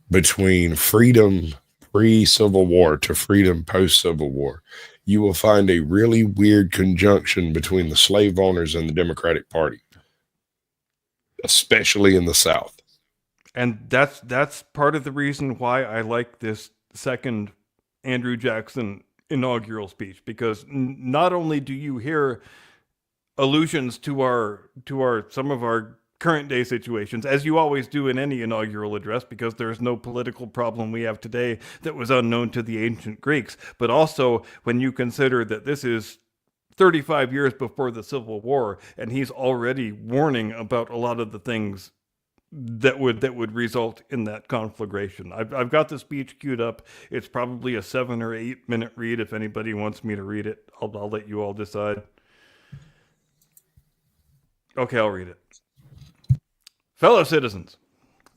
between freedom pre-Civil War to freedom post-Civil War, you will find a really weird conjunction between the slave owners and the Democratic Party, especially in the South. And that's part of the reason why I like this second Andrew Jackson inaugural speech, because not only do you hear allusions to some of our current day situations, as you always do in any inaugural address, because there's no political problem we have today that was unknown to the ancient Greeks. But also, when you consider that this is 35 years before the Civil War, and he's already warning about a lot of the things that would result in that conflagration. I've got the speech queued up. It's probably a 7 or 8 minute read. If anybody wants me to read it, I'll let you all decide. Okay, I'll read it. Fellow citizens,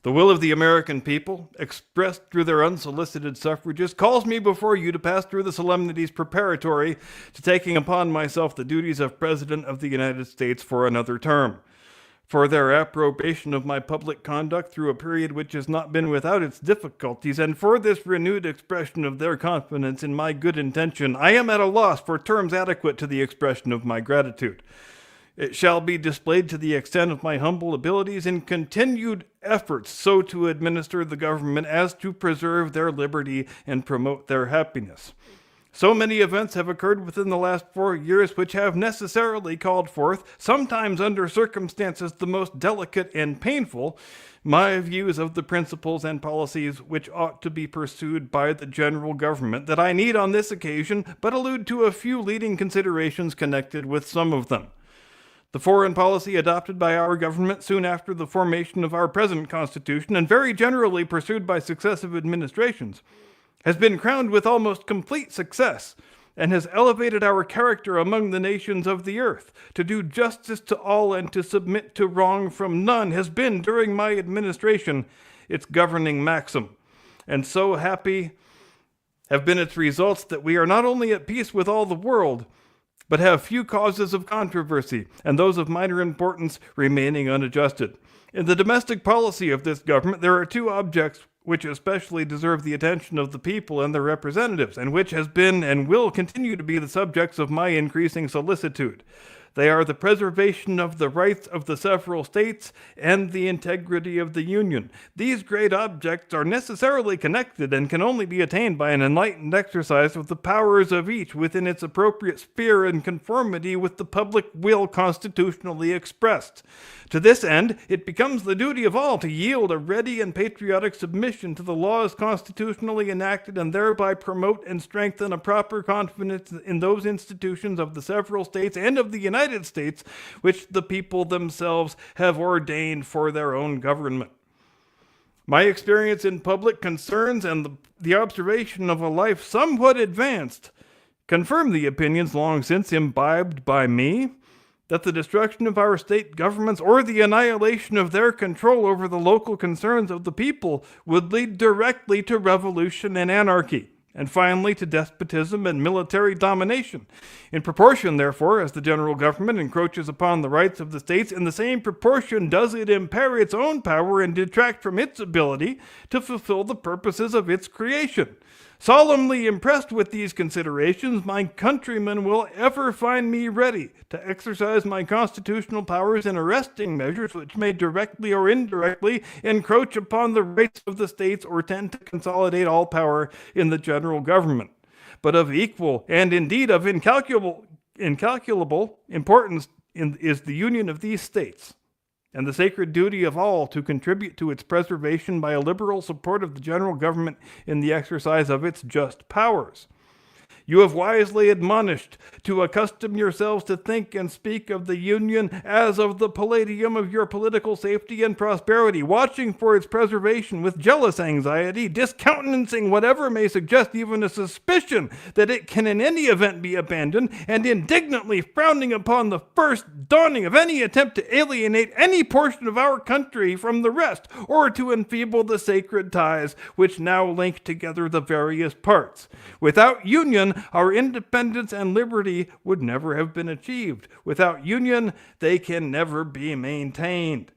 the will of the American people, expressed through their unsolicited suffrages, calls me before you to pass through the solemnities preparatory to taking upon myself the duties of President of the United States for another term. For their approbation of my public conduct through a period which has not been without its difficulties, and for this renewed expression of their confidence in my good intention, I am at a loss for terms adequate to the expression of my gratitude. It shall be displayed to the extent of my humble abilities in continued efforts so to administer the government as to preserve their liberty and promote their happiness. So many events have occurred within the last 4 years which have necessarily called forth, sometimes under circumstances the most delicate and painful, my views of the principles and policies which ought to be pursued by the general government, that I need on this occasion but allude to a few leading considerations connected with some of them. The foreign policy adopted by our government soon after the formation of our present Constitution, and very generally pursued by successive administrations, has been crowned with almost complete success, and has elevated our character among the nations of the earth. To do justice to all and to submit to wrong from none has been, during my administration, its governing maxim. And so happy have been its results that we are not only at peace with all the world, but have few causes of controversy, and those of minor importance remaining unadjusted. In the domestic policy of this government, there are two objects which especially deserve the attention of the people and their representatives, and which has been and will continue to be the subjects of my increasing solicitude. They are the preservation of the rights of the several states and the integrity of the Union. These great objects are necessarily connected and can only be attained by an enlightened exercise of the powers of each within its appropriate sphere in conformity with the public will constitutionally expressed. To this end, it becomes the duty of all to yield a ready and patriotic submission to the laws constitutionally enacted, and thereby promote and strengthen a proper confidence in those institutions of the several states and of the United States which the people themselves have ordained for their own government. My experience in public concerns and the observation of a life somewhat advanced confirm the opinions long since imbibed by me, that the destruction of our state governments or the annihilation of their control over the local concerns of the people would lead directly to revolution and anarchy, and finally to despotism and military domination. In proportion, therefore, as the general government encroaches upon the rights of the states, in the same proportion does it impair its own power and detract from its ability to fulfill the purposes of its creation. Solemnly impressed with these considerations, my countrymen will ever find me ready to exercise my constitutional powers in arresting measures which may directly or indirectly encroach upon the rights of the states or tend to consolidate all power in the general government. But of equal, and indeed of incalculable importance is the union of these states, and the sacred duty of all to contribute to its preservation by a liberal support of the general government in the exercise of its just powers. You have wisely admonished to accustom yourselves to think and speak of the Union as of the palladium of your political safety and prosperity, watching for its preservation with jealous anxiety, discountenancing whatever may suggest even a suspicion that it can in any event be abandoned, and indignantly frowning upon the first dawning of any attempt to alienate any portion of our country from the rest, or to enfeeble the sacred ties which now link together the various parts. Without union, our independence and liberty would never have been achieved. Without union, they can never be maintained.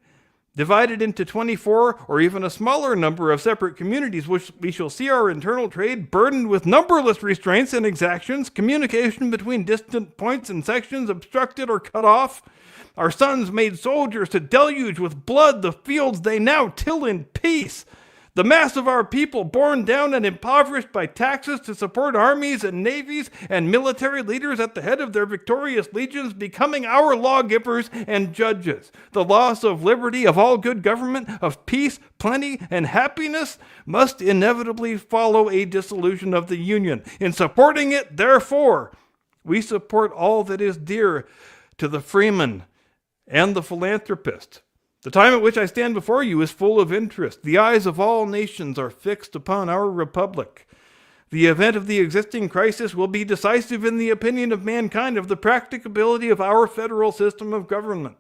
Divided into 24 or even a smaller number of separate communities, we shall see our internal trade burdened with numberless restraints and exactions, communication between distant points and sections obstructed or cut off, our sons made soldiers to deluge with blood the fields they now till in peace, The mass of our people borne down and impoverished by taxes to support armies and navies and military leaders at the head of their victorious legions becoming our lawgivers and judges. The loss of liberty, of all good government, of peace, plenty, and happiness must inevitably follow a dissolution of the Union. In supporting it, therefore, we support all that is dear to the freeman and the philanthropist. The time at which I stand before you is full of interest. The eyes of all nations are fixed upon our republic. The event of the existing crisis will be decisive in the opinion of mankind of the practicability of our federal system of government.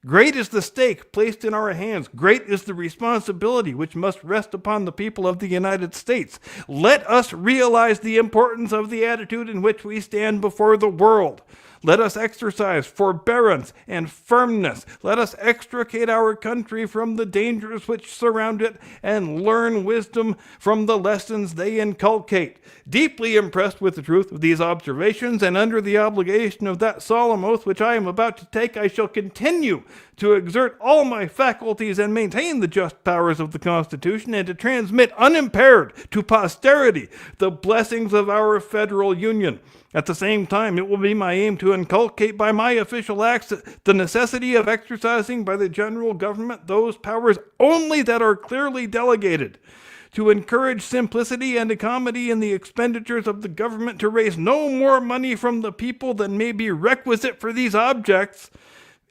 Great is the stake placed in our hands. Great is the responsibility which must rest upon the people of the United States. Let us realize the importance of the attitude in which we stand before the world. Let us exercise forbearance and firmness. Let us extricate our country from the dangers which surround it and learn wisdom from the lessons they inculcate. Deeply impressed with the truth of these observations and under the obligation of that solemn oath which I am about to take, I shall continue to exert all my faculties and maintain the just powers of the Constitution and to transmit unimpaired to posterity the blessings of our federal union. At the same time, it will be my aim to inculcate by my official acts the necessity of exercising by the general government those powers only that are clearly delegated, to encourage simplicity and economy in the expenditures of the government, to raise no more money from the people than may be requisite for these objects,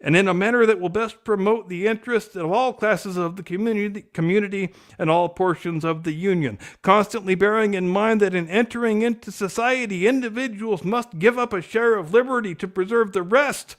and in a manner that will best promote the interests of all classes of the community and all portions of the Union, constantly bearing in mind that in entering into society, individuals must give up a share of liberty to preserve the rest.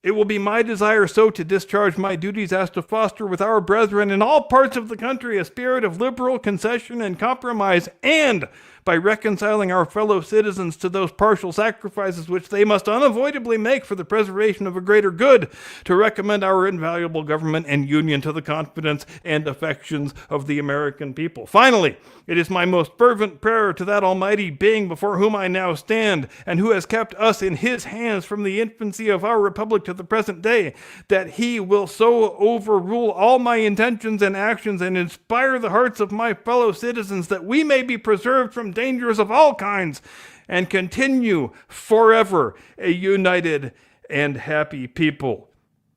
It will be my desire so to discharge my duties as to foster with our brethren in all parts of the country a spirit of liberal concession and compromise, and by reconciling our fellow citizens to those partial sacrifices which they must unavoidably make for the preservation of a greater good, to recommend our invaluable government and union to the confidence and affections of the American people. Finally, it is my most fervent prayer to that Almighty Being before whom I now stand, and who has kept us in His hands from the infancy of our republic to the present day, that He will so overrule all my intentions and actions and inspire the hearts of my fellow citizens that we may be preserved from dangers of all kinds and continue forever a united and happy people.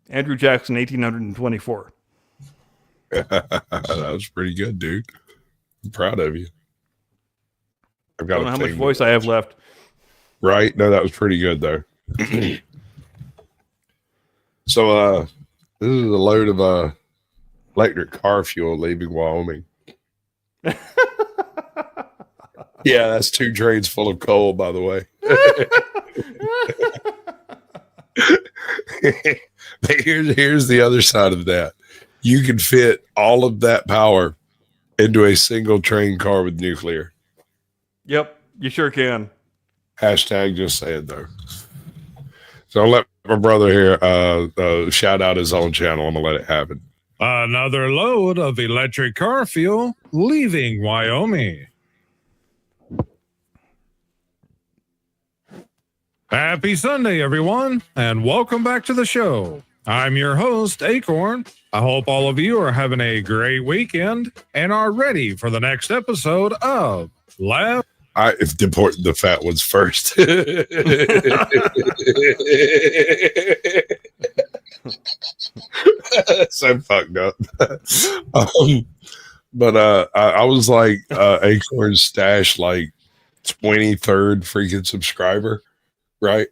Andrew Jackson, 1824. That was pretty good, dude. I'm proud of you. I've got I don't know how much voice I have left. Right? No, that was pretty good though. So this is a load of electric car fuel leaving Wyoming. Yeah, that's 2 trains full of coal, by the way. Here's the other side of that. You can fit all of that power into a single train car with nuclear. Yep, you sure can. Hashtag just saying though. So I'll let my brother here shout out his own channel. I'm gonna let it happen. Another load of electric car fuel leaving Wyoming. Happy Sunday, everyone, and welcome back to the show. I'm your host, Acorn. I hope all of you are having a great weekend and are ready for the next episode of Lab. If the fat ones first. So fucked up. But I was like Acorn's Stash, like 23rd freaking subscriber, right?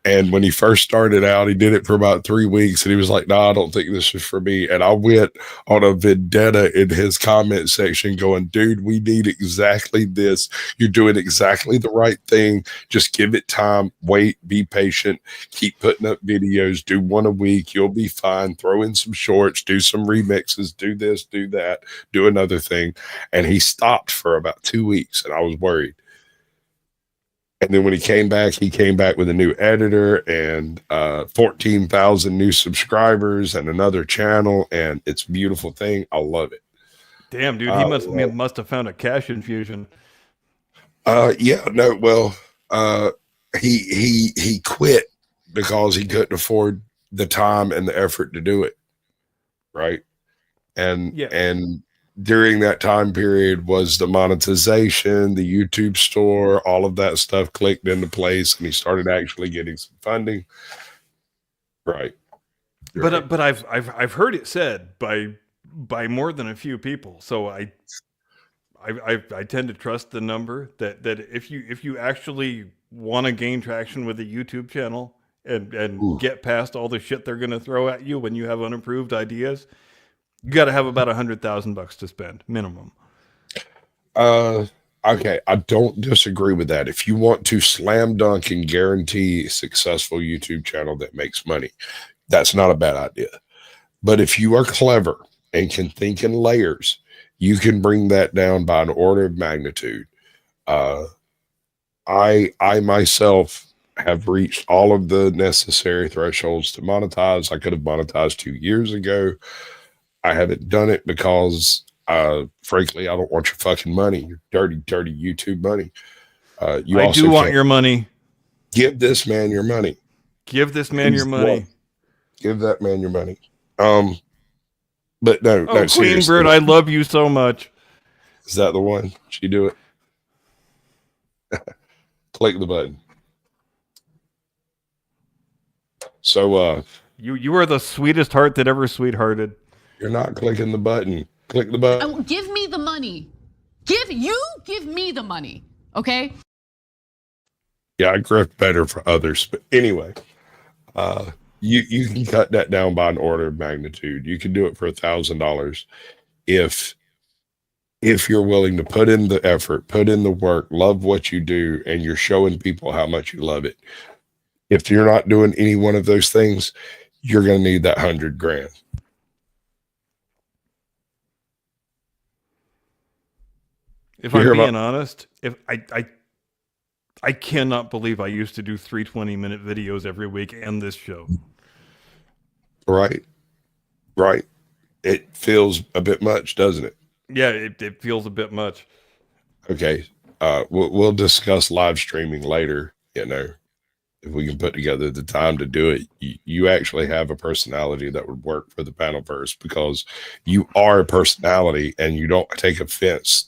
And when he first started out, he did it for about 3 weeks, and he was like, "No, I don't think this is for me." And I went on a vendetta in his comment section, going, "Dude, we need exactly this. You're doing exactly the right thing. Just give it time. Wait. Be patient. Keep putting up videos. Do one a week. You'll be fine. Throw in some shorts. Do some remixes. Do this. Do that. Do another thing." And he stopped for about 2 weeks, and I was worried. And then when he came back with a new editor and 14,000 new subscribers and another channel, and it's a beautiful thing. I love it. Damn, dude, he must have found a cash infusion. Yeah, no, well, he quit because he couldn't afford the time and the effort to do it, right? And during that time period was the monetization, the YouTube store, all of that stuff clicked into place, and he started actually getting some funding. Right. But I've heard it said by more than a few people. So I tend to trust the number that if you actually want to gain traction with a YouTube channel and get past all the shit they're going to throw at you when you have unapproved ideas, you got to have about $100,000 to spend minimum. Okay, I don't disagree with that. If you want to slam dunk and guarantee a successful YouTube channel that makes money, that's not a bad idea. But if you are clever and can think in layers, you can bring that down by an order of magnitude. I myself have reached all of the necessary thresholds to monetize. I could have monetized 2 years ago. I haven't done it because, frankly, I don't want your fucking money, your dirty, dirty YouTube money. I do want your money. Give this man your money. Give this man your money. Give that man your money. But no, Queen seriously. Bird, I love you so much. Is that the one? She do it? Click the button. So you are the sweetest heart that ever sweethearted. You're not clicking the button. Click the button. Give me the money. Give me the money. Okay? Yeah, I grift better for others. But anyway, you can cut that down by an order of magnitude. You can do it for $1,000 if you're willing to put in the effort, put in the work, love what you do, and you're showing people how much you love it. If you're not doing any one of those things, you're going to need that $100,000. If I'm being honest, if I cannot believe I used to do 3 20-minute videos every week and this show. Right. It feels a bit much, doesn't it? Yeah, it feels a bit much. Okay. We'll discuss live streaming later, if we can put together the time to do it. You actually have a personality that would work for the Panelverse because you are a personality and you don't take offense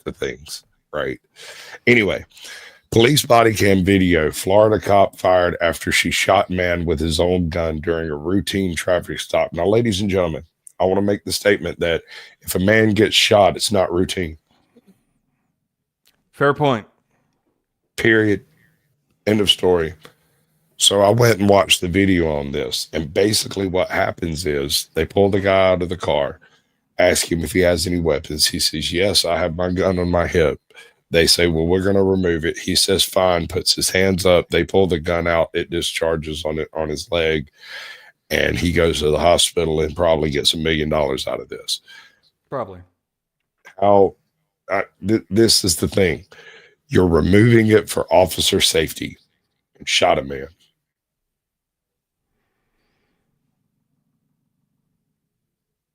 to things, right? Anyway, police body cam video. Florida cop fired after she shot man with his own gun during a routine traffic stop. Now, ladies and gentlemen, I want to make the statement that if a man gets shot, it's not routine. Fair point. Period. End of story. So I went and watched the video on this, and basically what happens is they pull the guy out of the car, ask him if he has any weapons. He says, yes, I have my gun on my hip. They say, well, we're going to remove it. He says, fine, puts his hands up. They pull the gun out. It discharges on his leg, and he goes to the hospital and probably gets $1 million out of this. Probably. This is the thing. You're removing it for officer safety and shot a man.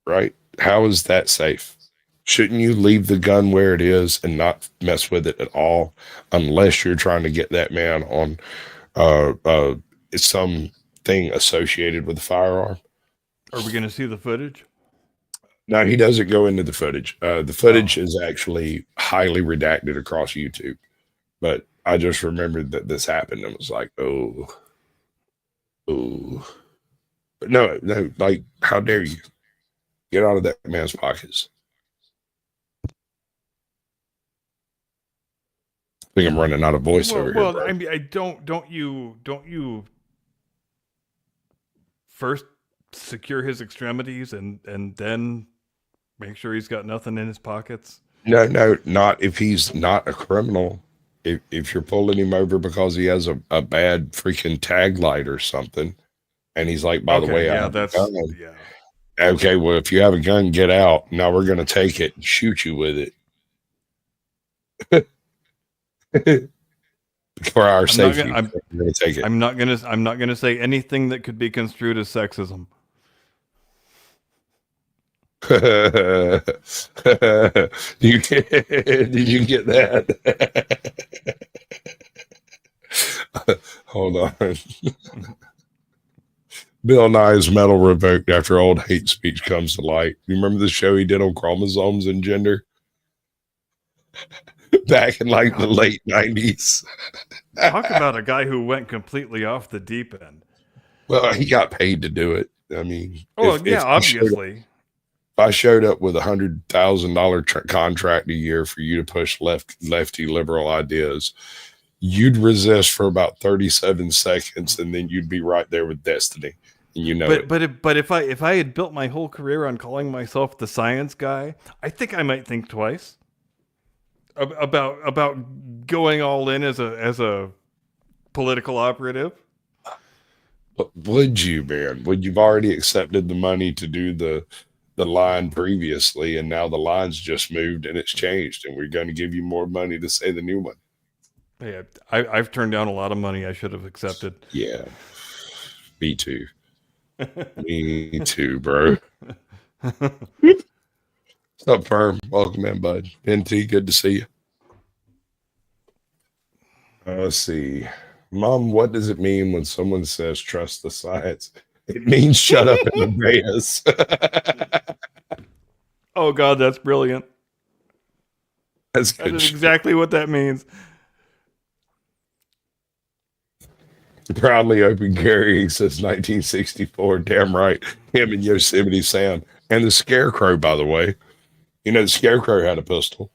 Right? How is that safe? Shouldn't you leave the gun where it is and not mess with it at all unless you're trying to get that man on something associated with the firearm? Are we going to see the footage? No, he doesn't go into the footage. The footage is actually highly redacted across YouTube. But I just remembered that this happened and was like, oh. But no, like, how dare you? Get out of that man's pockets. I think I'm running out of voice over here. Well, I mean, don't you first secure his extremities and then make sure he's got nothing in his pockets? No, not if he's not a criminal. If you're pulling him over because he has a bad freaking tag light or something, and he's like, by the way, yeah. Okay, well, if you have a gun, get out. Now we're going to take it and shoot you with it. For our safety, we're going to take it. I'm not going to say anything that could be construed as sexism. Did you get that? Hold on. Bill Nye's medal revoked after old hate speech comes to light. You remember the show he did on chromosomes and gender? Back in like the late 90s. Talk about a guy who went completely off the deep end. Well, he got paid to do it. I mean, Obviously. If I showed up with $100,000 contract a year for you to push lefty liberal ideas, you'd resist for about 37 seconds, and then you'd be right there with Destiny. And you know it. But if I had built my whole career on calling myself the science guy, I think I might think twice about going all in as a political operative. But would you, man? Would you've already accepted the money to do the line previously, and now the line's just moved and it's changed, and we're going to give you more money to say the new one? Yeah, I've turned down a lot of money I should have accepted. Yeah, me too. Me too, bro. What's up, Firm? Welcome in, bud. NT, good to see you. Let's see. Mom, what does it mean when someone says trust the science? It means shut up and obey us. Oh, God, that's brilliant. That's That good is shit. exactly what that means. Proudly open carrying since 1964. Damn right. Him and Yosemite Sam. And the Scarecrow, by the way. You know, the Scarecrow had a pistol.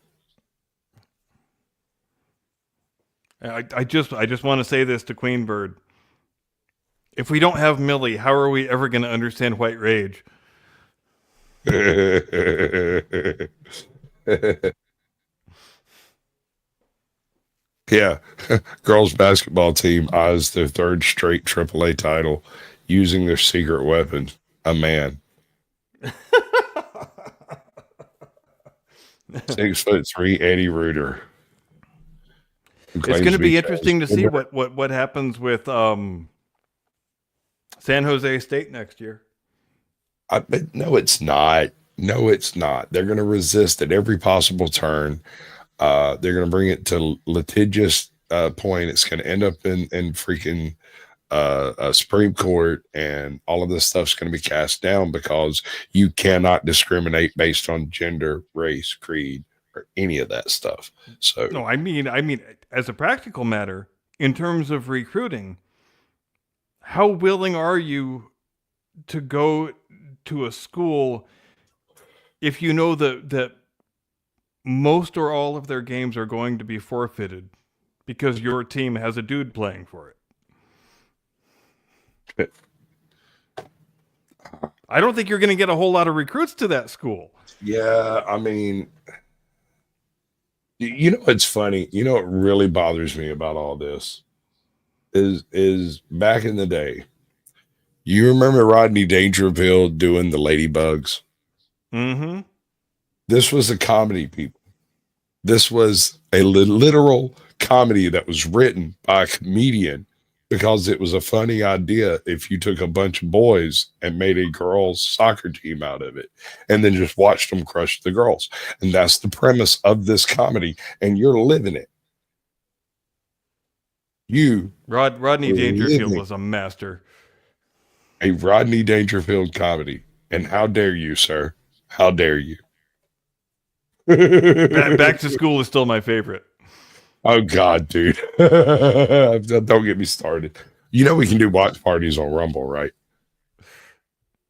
I just want to say this to Queen Bird. If we don't have Millie, how are we ever going to understand White Rage? Yeah. Girls basketball team eyes their third straight AAA title using their secret weapon, a man. 6'3" Eddie Reuter. It's going to be interesting to see what happens with San Jose State next year. No, it's not. No, it's not. They're going to resist at every possible turn. They're going to bring it to litigious point. It's going to end up in freaking Supreme Court, and all of this stuff's going to be cast down because you cannot discriminate based on gender, race, creed, or any of that stuff. So No, I mean, as a practical matter, in terms of recruiting, how willing are you to go to a school if you know that most or all of their games are going to be forfeited because your team has a dude playing for it? I don't think you're going to get a whole lot of recruits to that school. yeah, I mean, you know, it's funny. You know, what really bothers me about all this is back in the day. You remember Rodney Dangerfield doing the Ladybugs? Mm-hmm. This was a comedy, people. This was a literal comedy that was written by a comedian because it was a funny idea if you took a bunch of boys and made a girls' soccer team out of it and then just watched them crush the girls. And that's the premise of this comedy, and you're living it. Rodney You're Dangerfield living was a master. a Rodney Dangerfield comedy. And how dare you, sir? How dare you? Back to School is still my favorite. Oh God, dude. Don't get me started. You know we can do watch parties on Rumble, right?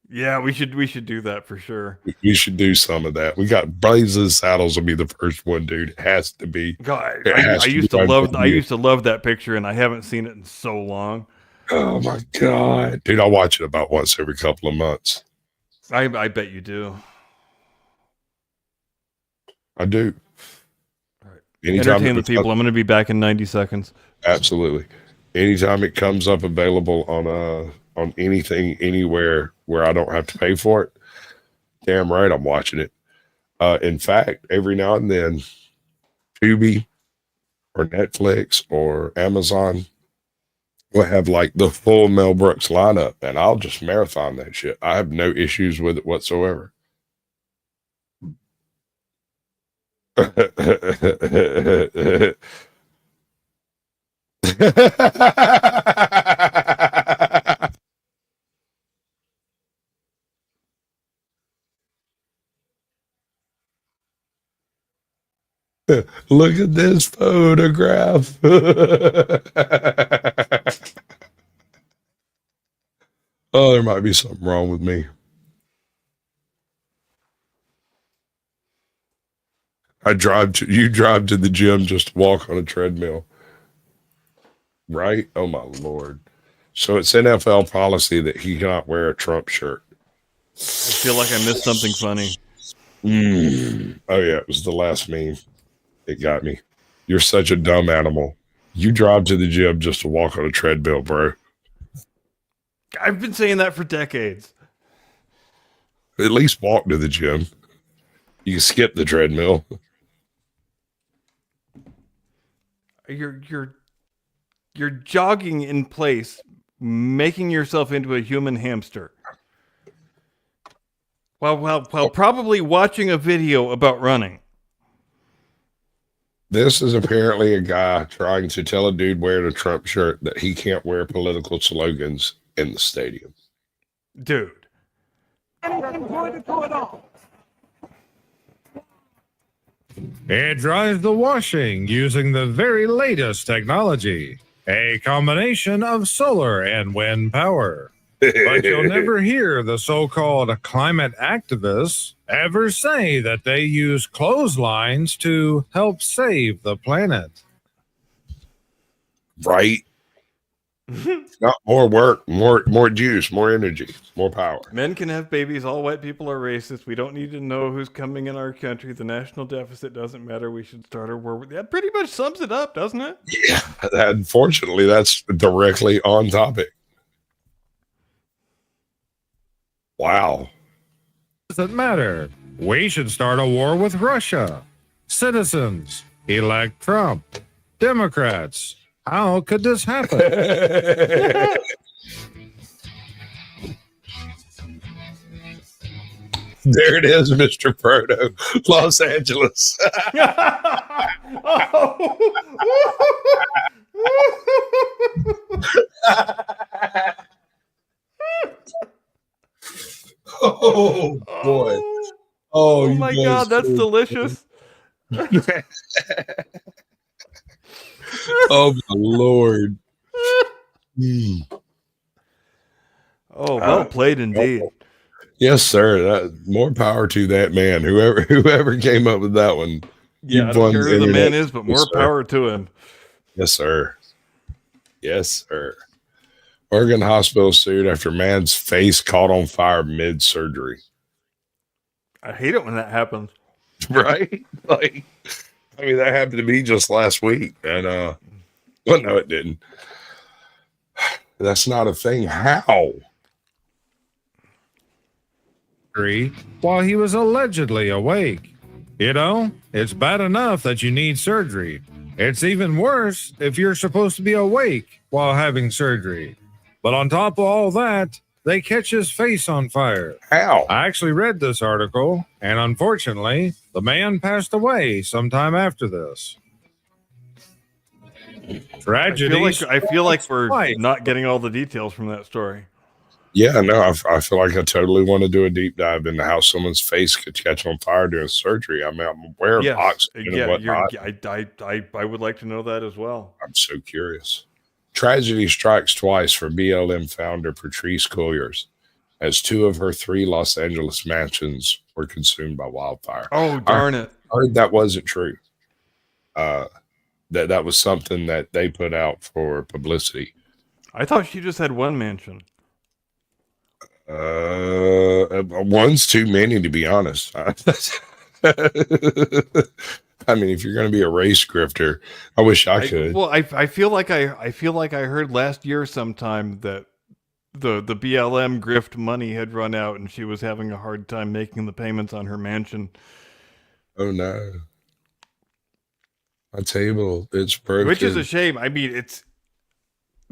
Yeah, we should do that for sure. We should do some of that. We got Blazes Saddles will be the first one, dude. It has to be. God, It has I to used be to right love from I you. used to love that picture, and I haven't seen it in so long. Oh my God. Dude, I watch it about once every couple of months. I bet you do. I do. All right. Anytime Entertain the it people. I'm going to be back in 90 seconds. Absolutely. Anytime it comes up available on anything, anywhere where I don't have to pay for it, damn right I'm watching it. In fact, every now and then, Tubi or Netflix or Amazon will have like the full Mel Brooks lineup, and I'll just marathon that shit. I have no issues with it whatsoever. Look at this photograph. Oh, there might be something wrong with me. You drive to the gym just to walk on a treadmill. Right? Oh my Lord. So it's NFL policy that he cannot wear a Trump shirt. I feel like I missed something funny. Oh yeah, it was the last meme. It got me. You're such a dumb animal. You drive to the gym just to walk on a treadmill, bro. I've been saying that for decades. At least walk to the gym. You can skip the treadmill. You're jogging in place, making yourself into a human hamster. While probably watching a video about running. This is apparently a guy trying to tell a dude wearing a Trump shirt that he can't wear political slogans in the stadium. Dude. It drives the washing using the very latest technology, a combination of solar and wind power. But you'll never hear the so-called climate activists ever say that they use clotheslines to help save the planet. Right? Not more work, more juice, more energy, more power. Men can have babies. All white people are racist. We don't need to know who's coming in our country. The national deficit doesn't matter. We should start our war. That pretty much sums it up, doesn't it? Yeah. Unfortunately, that's directly on topic. Wow. Doesn't matter. We should start a war with Russia. Citizens, elect Trump. Democrats, how could this happen? There it is, Mr. Proto, Los Angeles. Oh boy. Oh, Oh my God, that's delicious. Oh my Lord. Mm. Oh, well played indeed. Yes, sir. More power to that man. Whoever came up with that one. Yeah, I You've don't won care the who the man internet. is, but Yes, more sir. power to him. Yes, sir. Yes, sir. Oregon hospital sued after man's face caught on fire mid-surgery. I hate it when that happens. Right? Like, I mean, that happened to me just last week. And, well, no, it didn't. That's not a thing. How? While he was allegedly awake. You know, it's bad enough that you need surgery. It's even worse if you're supposed to be awake while having surgery. But on top of all that, they catch his face on fire. How? I actually read this article, and unfortunately, the man passed away sometime after this. Tragedy. I feel like we're Twice. not getting all the details from that story. Yeah, no, I feel like I totally want to do a deep dive into how someone's face could catch on fire during surgery. I mean, I'm aware of Yes, oxygen and whatnot. I would like to know that as well. I'm so curious. Tragedy strikes twice for BLM founder Patrice Cullors as 2 of her 3 Los Angeles mansions were consumed by wildfire. Oh, darn it. I heard that wasn't true. That was something that they put out for publicity. I thought she just had one mansion. One's too many, to be honest. I mean, if you're going to be a race grifter, I wish I could. I feel like I heard last year sometime that the BLM grift money had run out and she was having a hard time making the payments on her mansion. Oh no. My table, it's broken. Which is a shame. I mean,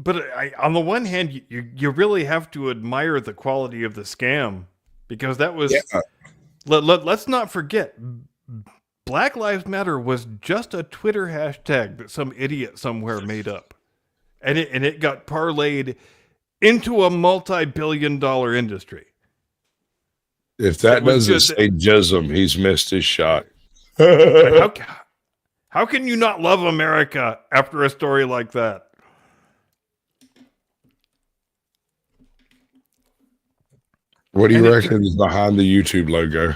on the one hand, you really have to admire the quality of the scam because that was. Yeah. Let's not forget, Black Lives Matter was just a Twitter hashtag that some idiot somewhere made up, and it got parlayed into a multi-billion-dollar industry. If that It was doesn't just- say jism, he's missed his shot. How How can you not love America after a story like that? What do you And reckon is behind the YouTube logo?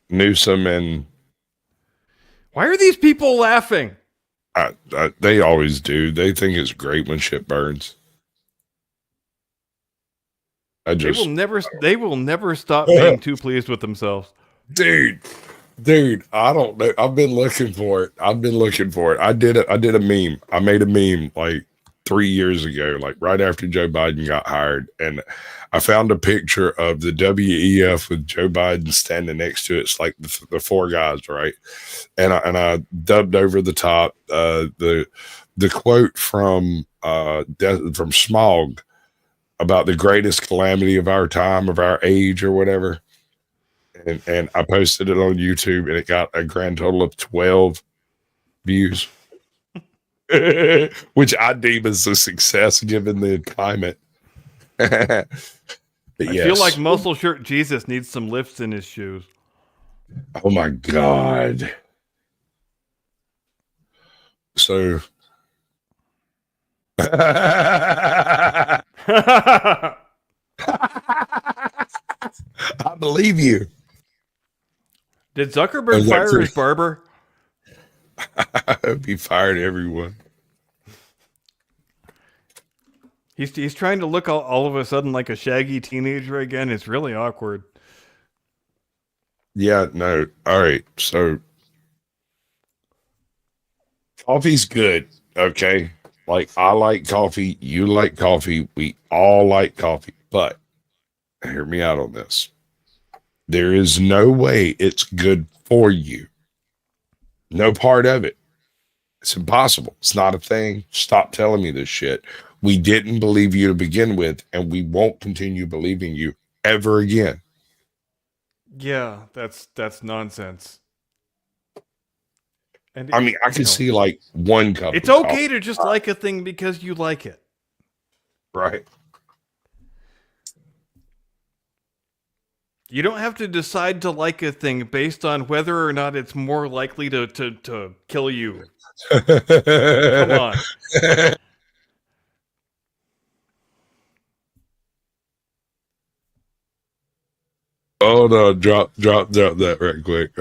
Newsom and Why are these people laughing? they always do. They think it's great when shit burns. They will never stop being too pleased with themselves. dude, I don't know. I've been looking for it. I did a meme. I made a meme like 3 years ago, like right after Joe Biden got hired, and I found a picture of the WEF with Joe Biden standing next to it. It's like the four guys, right? And I dubbed over the top the quote from Smog about the greatest calamity of our time, of our age, or whatever. And I posted it on YouTube, and it got a grand total of 12 views, which I deem as a success given the climate. But I feel like Muscle Shirt Jesus needs some lifts in his shoes. Oh my God. So I believe you. Did Zuckerberg fire his barber? I hope he fired everyone. He's trying to look all of a sudden like a shaggy teenager again. It's really awkward. Yeah, no. All right. So coffee's good. Okay. Like, I like coffee. You like coffee. We all like coffee. But hear me out on this. There is no way it's good for you. No part of it. It's impossible. It's not a thing. Stop telling me this shit. We didn't believe you to begin with, and we won't continue believing you ever again. Yeah, that's nonsense. And I mean, I can see like one cup. It's okay to just like a thing because you like it. Right. You don't have to decide to like a thing based on whether or not it's more likely to kill you. Come on. Oh no, drop that right quick.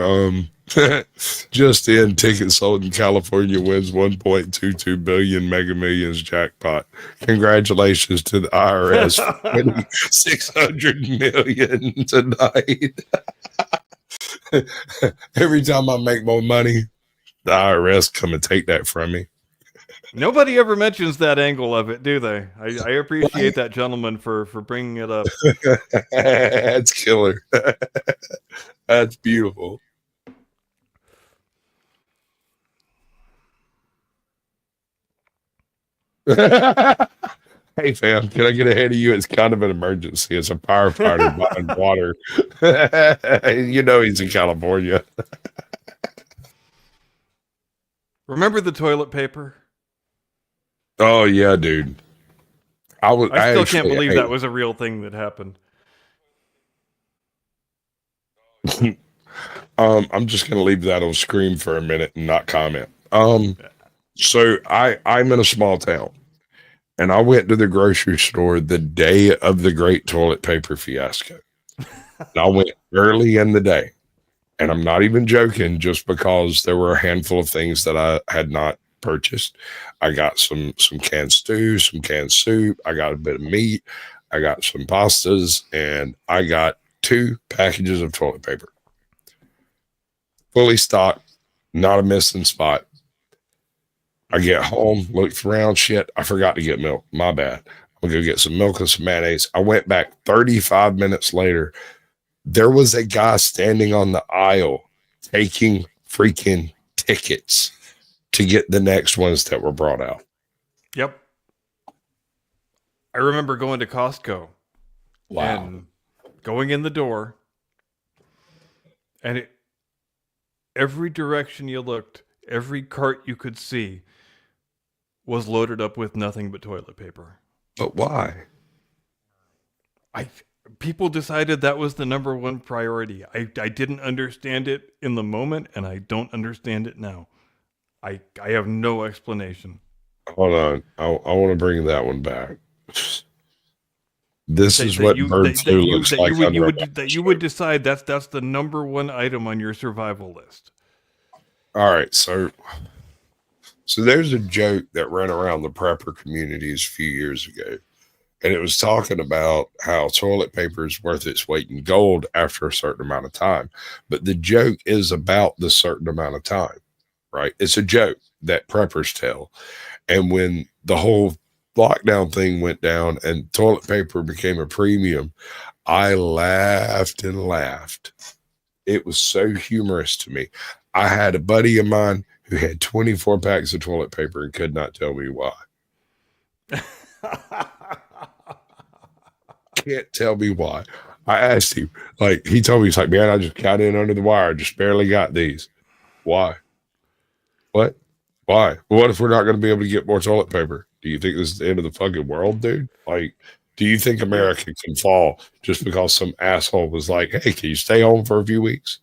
Just in, tickets sold in California wins 1.22 billion Mega Millions jackpot. Congratulations to the IRS for winning 600 million tonight. Every time I make more money, the IRS come and take that from me. Nobody ever mentions that angle of it, do they? I appreciate that gentleman for bringing it up. That's killer. That's beautiful. Hey fam, can I get ahead of you? It's kind of an emergency. It's a firefighter behind water. You know he's in California. Remember the toilet paper? Oh yeah, dude. I still can't believe that was a real thing that happened. I'm just gonna leave that on screen for a minute and not comment. So I'm in a small town, and I went to the grocery store the day of the great toilet paper fiasco. And I went early in the day, and I'm not even joking, just because there were a handful of things that I had not purchased. I got some canned stew, some canned soup. I got a bit of meat. I got some pastas, and I got 2 packages of toilet paper. Fully stocked, not a missing spot. I get home, looked around, shit, I forgot to get milk. My bad. I'm gonna go get some milk and some mayonnaise. I went back 35 minutes later. There was a guy standing on the aisle taking freaking tickets to get the next ones that were brought out. Yep. I remember going to Costco. Wow. And going in the door, and every direction you looked, every cart you could see was loaded up with nothing but toilet paper. But why? people decided that was the number one priority. I didn't understand it in the moment, and I don't understand it now. I have no explanation. Hold on. I want to bring that one back. This is what bird flu looks like. That you would decide that's the number one item on your survival list. All right, so there's a joke that ran around the prepper communities a few years ago, and it was talking about how toilet paper is worth its weight in gold after a certain amount of time. But the joke is about the certain amount of time, right? It's a joke that preppers tell. And when the whole lockdown thing went down and toilet paper became a premium, I laughed and laughed. It was so humorous to me. I had a buddy of mine who had 24 packs of toilet paper and could not tell me why. Can't tell me why. I asked him, like, he told me, he's like, man, I just got in under the wire. I just barely got these. Why? What? Why? What if we're not going to be able to get more toilet paper? Do you think this is the end of the fucking world, dude? Like, do you think America can fall just because some asshole was like, hey, can you stay home for a few weeks?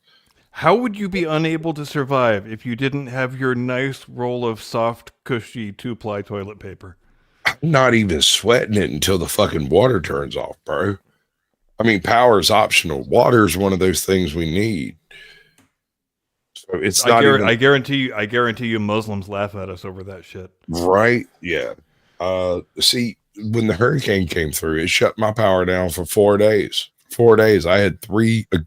How would you be unable to survive if you didn't have your nice roll of soft, cushy 2-ply toilet paper? I'm not even sweating it until the fucking water turns off, bro. I mean, power is optional. Water is one of those things we need. So it's not I guarantee you Muslims laugh at us over that shit. Right? Yeah. See, when the hurricane came through, it shut my power down for 4 days. 4 days. I had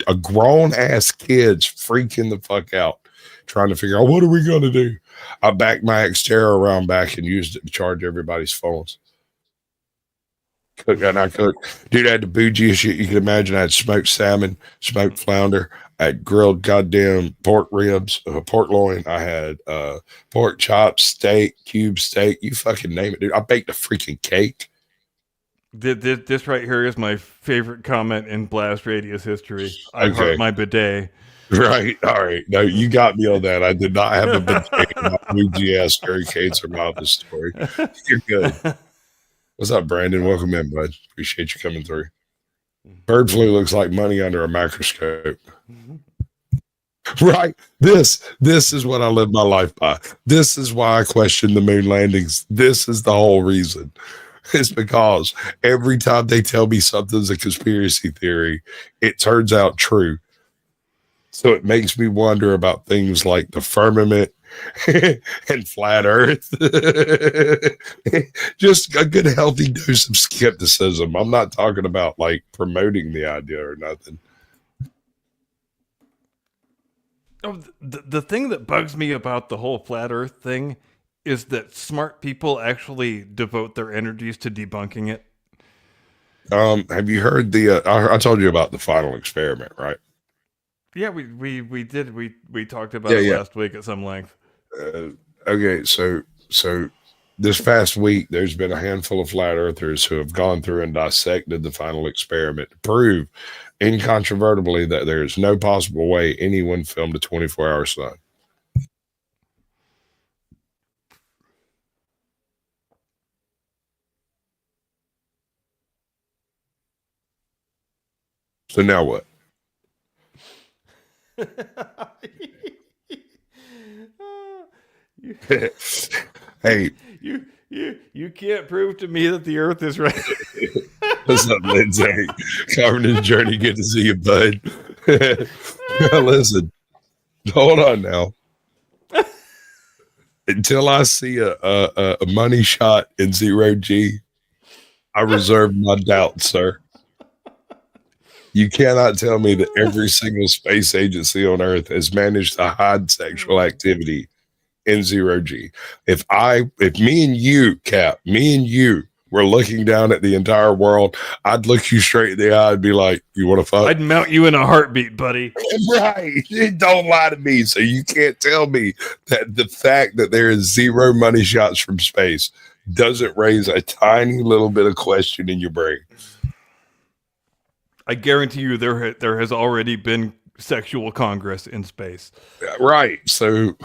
a grown ass kids freaking the fuck out, trying to figure out what are we gonna do. I backed my Xterra around back and used it to charge everybody's phones. Dude, I had the bougiest shit you can imagine. I had smoked salmon, smoked flounder. I had grilled goddamn pork ribs, pork loin. I had pork chops, steak, cube steak. You fucking name it, dude. I baked a freaking cake. This right here is my favorite comment in Blast Radius history. I heart my bidet. Right. All right. No, you got me on that. I did not have a bidet. My bougie ass hurricanes are about the story. You're good. What's up, Brandon? Welcome in, bud. Appreciate you coming through. Bird flu looks like money under a microscope. Right. This is what I live my life by. This is why I question the moon landings. This is the whole reason. It's because every time they tell me something's a conspiracy theory, it turns out true. So it makes me wonder about things like the firmament and flat earth. Just a good healthy dose of skepticism. I'm not talking about like promoting the idea or nothing. Oh, the thing that bugs me about the whole flat earth thing is that smart people actually devote their energies to debunking it. Have you heard I told you about the final experiment, right? Yeah, we did. We talked about it last week at some length. Okay, so this past week, there's been a handful of flat earthers who have gone through and dissected the final experiment to prove incontrovertibly that there is no possible way anyone filmed a 24-hour sun. So now what? Hey, you can't prove to me that the earth is right. What's up, Lindsay? Carmen's journey, good to see you, bud. Listen, hold on now. Until I see a money shot in 0G, I reserve my doubts, sir. You cannot tell me that every single space agency on Earth has managed to hide sexual activity in 0G. If me and you, Cap, were looking down at the entire world, I'd look you straight in the eye and be like, you want to fuck? I'd mount you in a heartbeat, buddy. Right. Don't lie to me. So you can't tell me that the fact that there is 0 money shots from space doesn't raise a tiny little bit of question in your brain. I guarantee you there has already been sexual congress in space. Right. So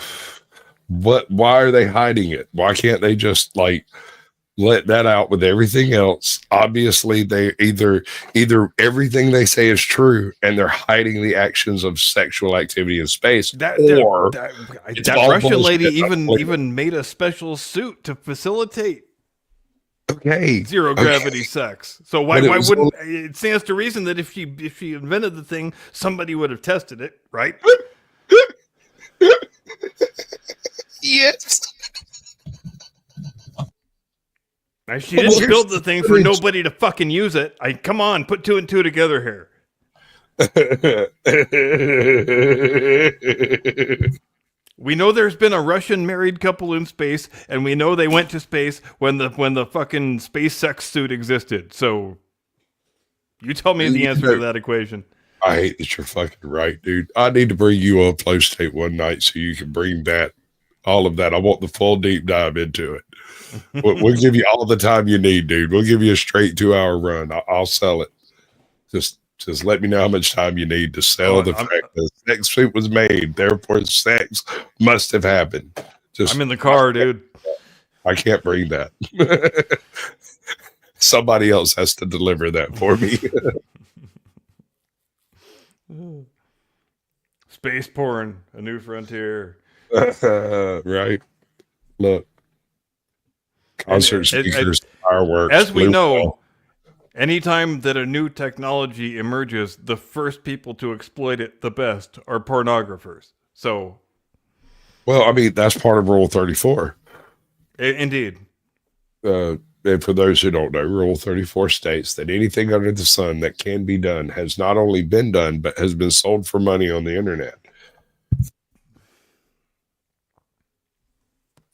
why are they hiding it? Why can't they just like let that out with everything else. Obviously, they either everything they say is true and they're hiding the actions of sexual activity in space, That it's that all Russian bullshit. lady even made a special suit to facilitate Okay. zero gravity sex. So why But it was wouldn't it stands to reason that if she invented the thing, somebody would have tested it, right? Yes. Now, she didn't build the thing for nobody to fucking use it. Come on, put 2 and 2 together here. We know there's been a Russian married couple in space, and we know they went to space when the fucking space sex suit existed. So, you tell me the answer to that equation. I hate that you're fucking right, dude. I need to bring you on Flow State one night so you can bring that, all of that. I want the full deep dive into it. We'll give you all the time you need, dude. We'll give you a straight 2-hour run. I'll sell it. Just let me know how much time you need to sell the fact that sex suit was made. Therefore, sex must have happened. I'm in the car, dude. I can't bring that. Somebody else has to deliver that for me. Space porn, a new frontier. Right. Look. Concert speakers, fireworks. As we blue know, ball. anytime that a new technology emerges, the first people to exploit it the best are pornographers. So, Well, I mean, that's part of Rule 34. Indeed. And for those who don't know, Rule 34 states that anything under the sun that can be done has not only been done, but has been sold for money on the internet.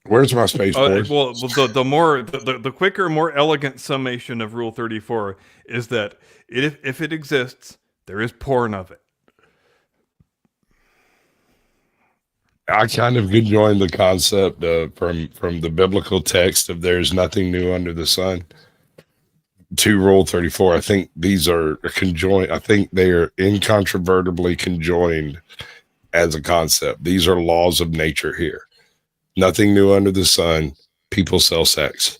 Where's my space force? Well, the quicker, more elegant summation of Rule 34 is that if it exists, there is porn of it. I kind of conjoined the concept from the biblical text of "there's nothing new under the sun" to Rule 34. I think these are conjoined. I think they are incontrovertibly conjoined as a concept. These are laws of nature here. Nothing new under the sun. People sell sex.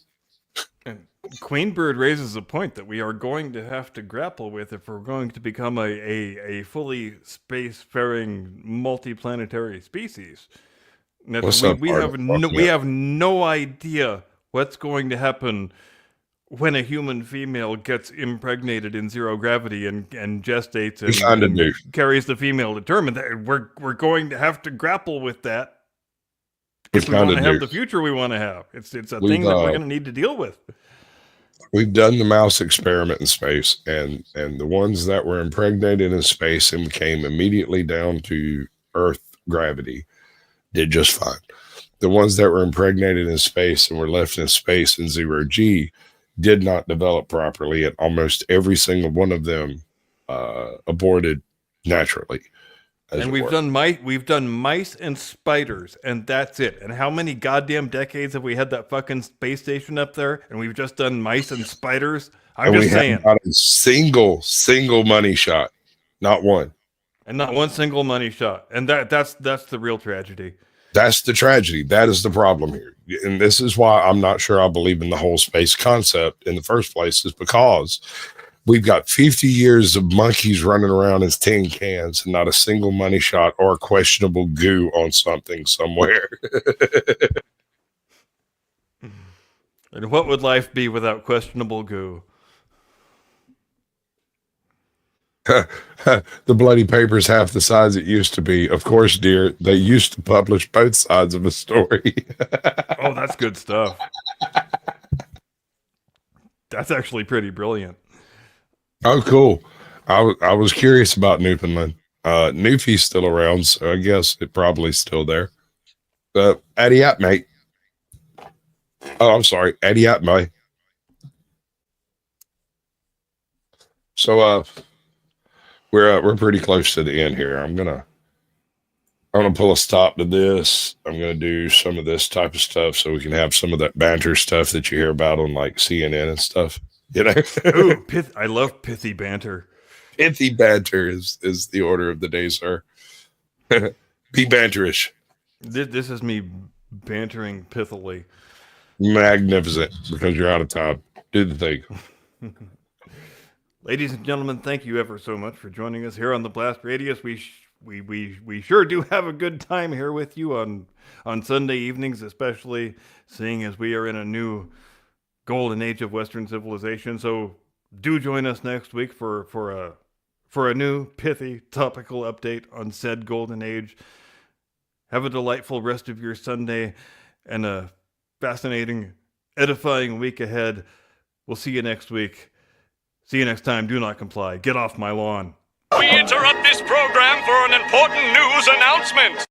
And Queenbird raises a point that we are going to have to grapple with if we're going to become a fully spacefaring multiplanetary species. What's up, We have no idea what's going to happen when a human female gets impregnated in zero gravity and gestates and carries the female to term. And we're going to have to grapple with that. If we want to have the future we want to have, it's a thing that we're going to need to deal with. We've done the mouse experiment in space, and the ones that were impregnated in space and came immediately down to Earth gravity did just fine. The ones that were impregnated in space and were left in space in 0G did not develop properly, and almost every single one of them aborted naturally. And we've done mice and spiders, and that's it. And how many goddamn decades have we had that fucking space station up there? And we've just done mice and spiders. I'm just saying, not a single money shot, not one, and not one single money shot. And that's the real tragedy. That's the tragedy. That is the problem here, and this is why I'm not sure I believe in the whole space concept in the first place. Is because we've got 50 years of monkeys running around as tin cans and not a single money shot or questionable goo on something somewhere. And what would life be without questionable goo? The bloody paper's half the size it used to be. Of course, dear, they used to publish both sides of a story. Oh, that's good stuff. That's actually pretty brilliant. Oh, cool. I was curious about Newfoundland. Newfie's still around, so I guess it probably still there. Addy up, mate. Oh, I'm sorry. Addy up, mate. So we're pretty close to the end here. I'm gonna pull a stop to this. I'm gonna do some of this type of stuff so we can have some of that banter stuff that you hear about on like CNN and stuff. You know, ooh, I love pithy banter. Pithy banter is the order of the day, sir. Be banterish. This is me bantering pithily. Magnificent, because you're out of time. Do the thing. Ladies and gentlemen, thank you ever so much for joining us here on the Blast Radius. We sure do have a good time here with you on Sunday evenings, especially seeing as we are in a new golden age of Western civilization. So do join us next week for a new pithy topical update on said golden age. Have a delightful rest of your Sunday and a fascinating, edifying week ahead. We'll see you next week. See you next time. Do not comply. Get off my lawn. We interrupt this program for an important news announcement.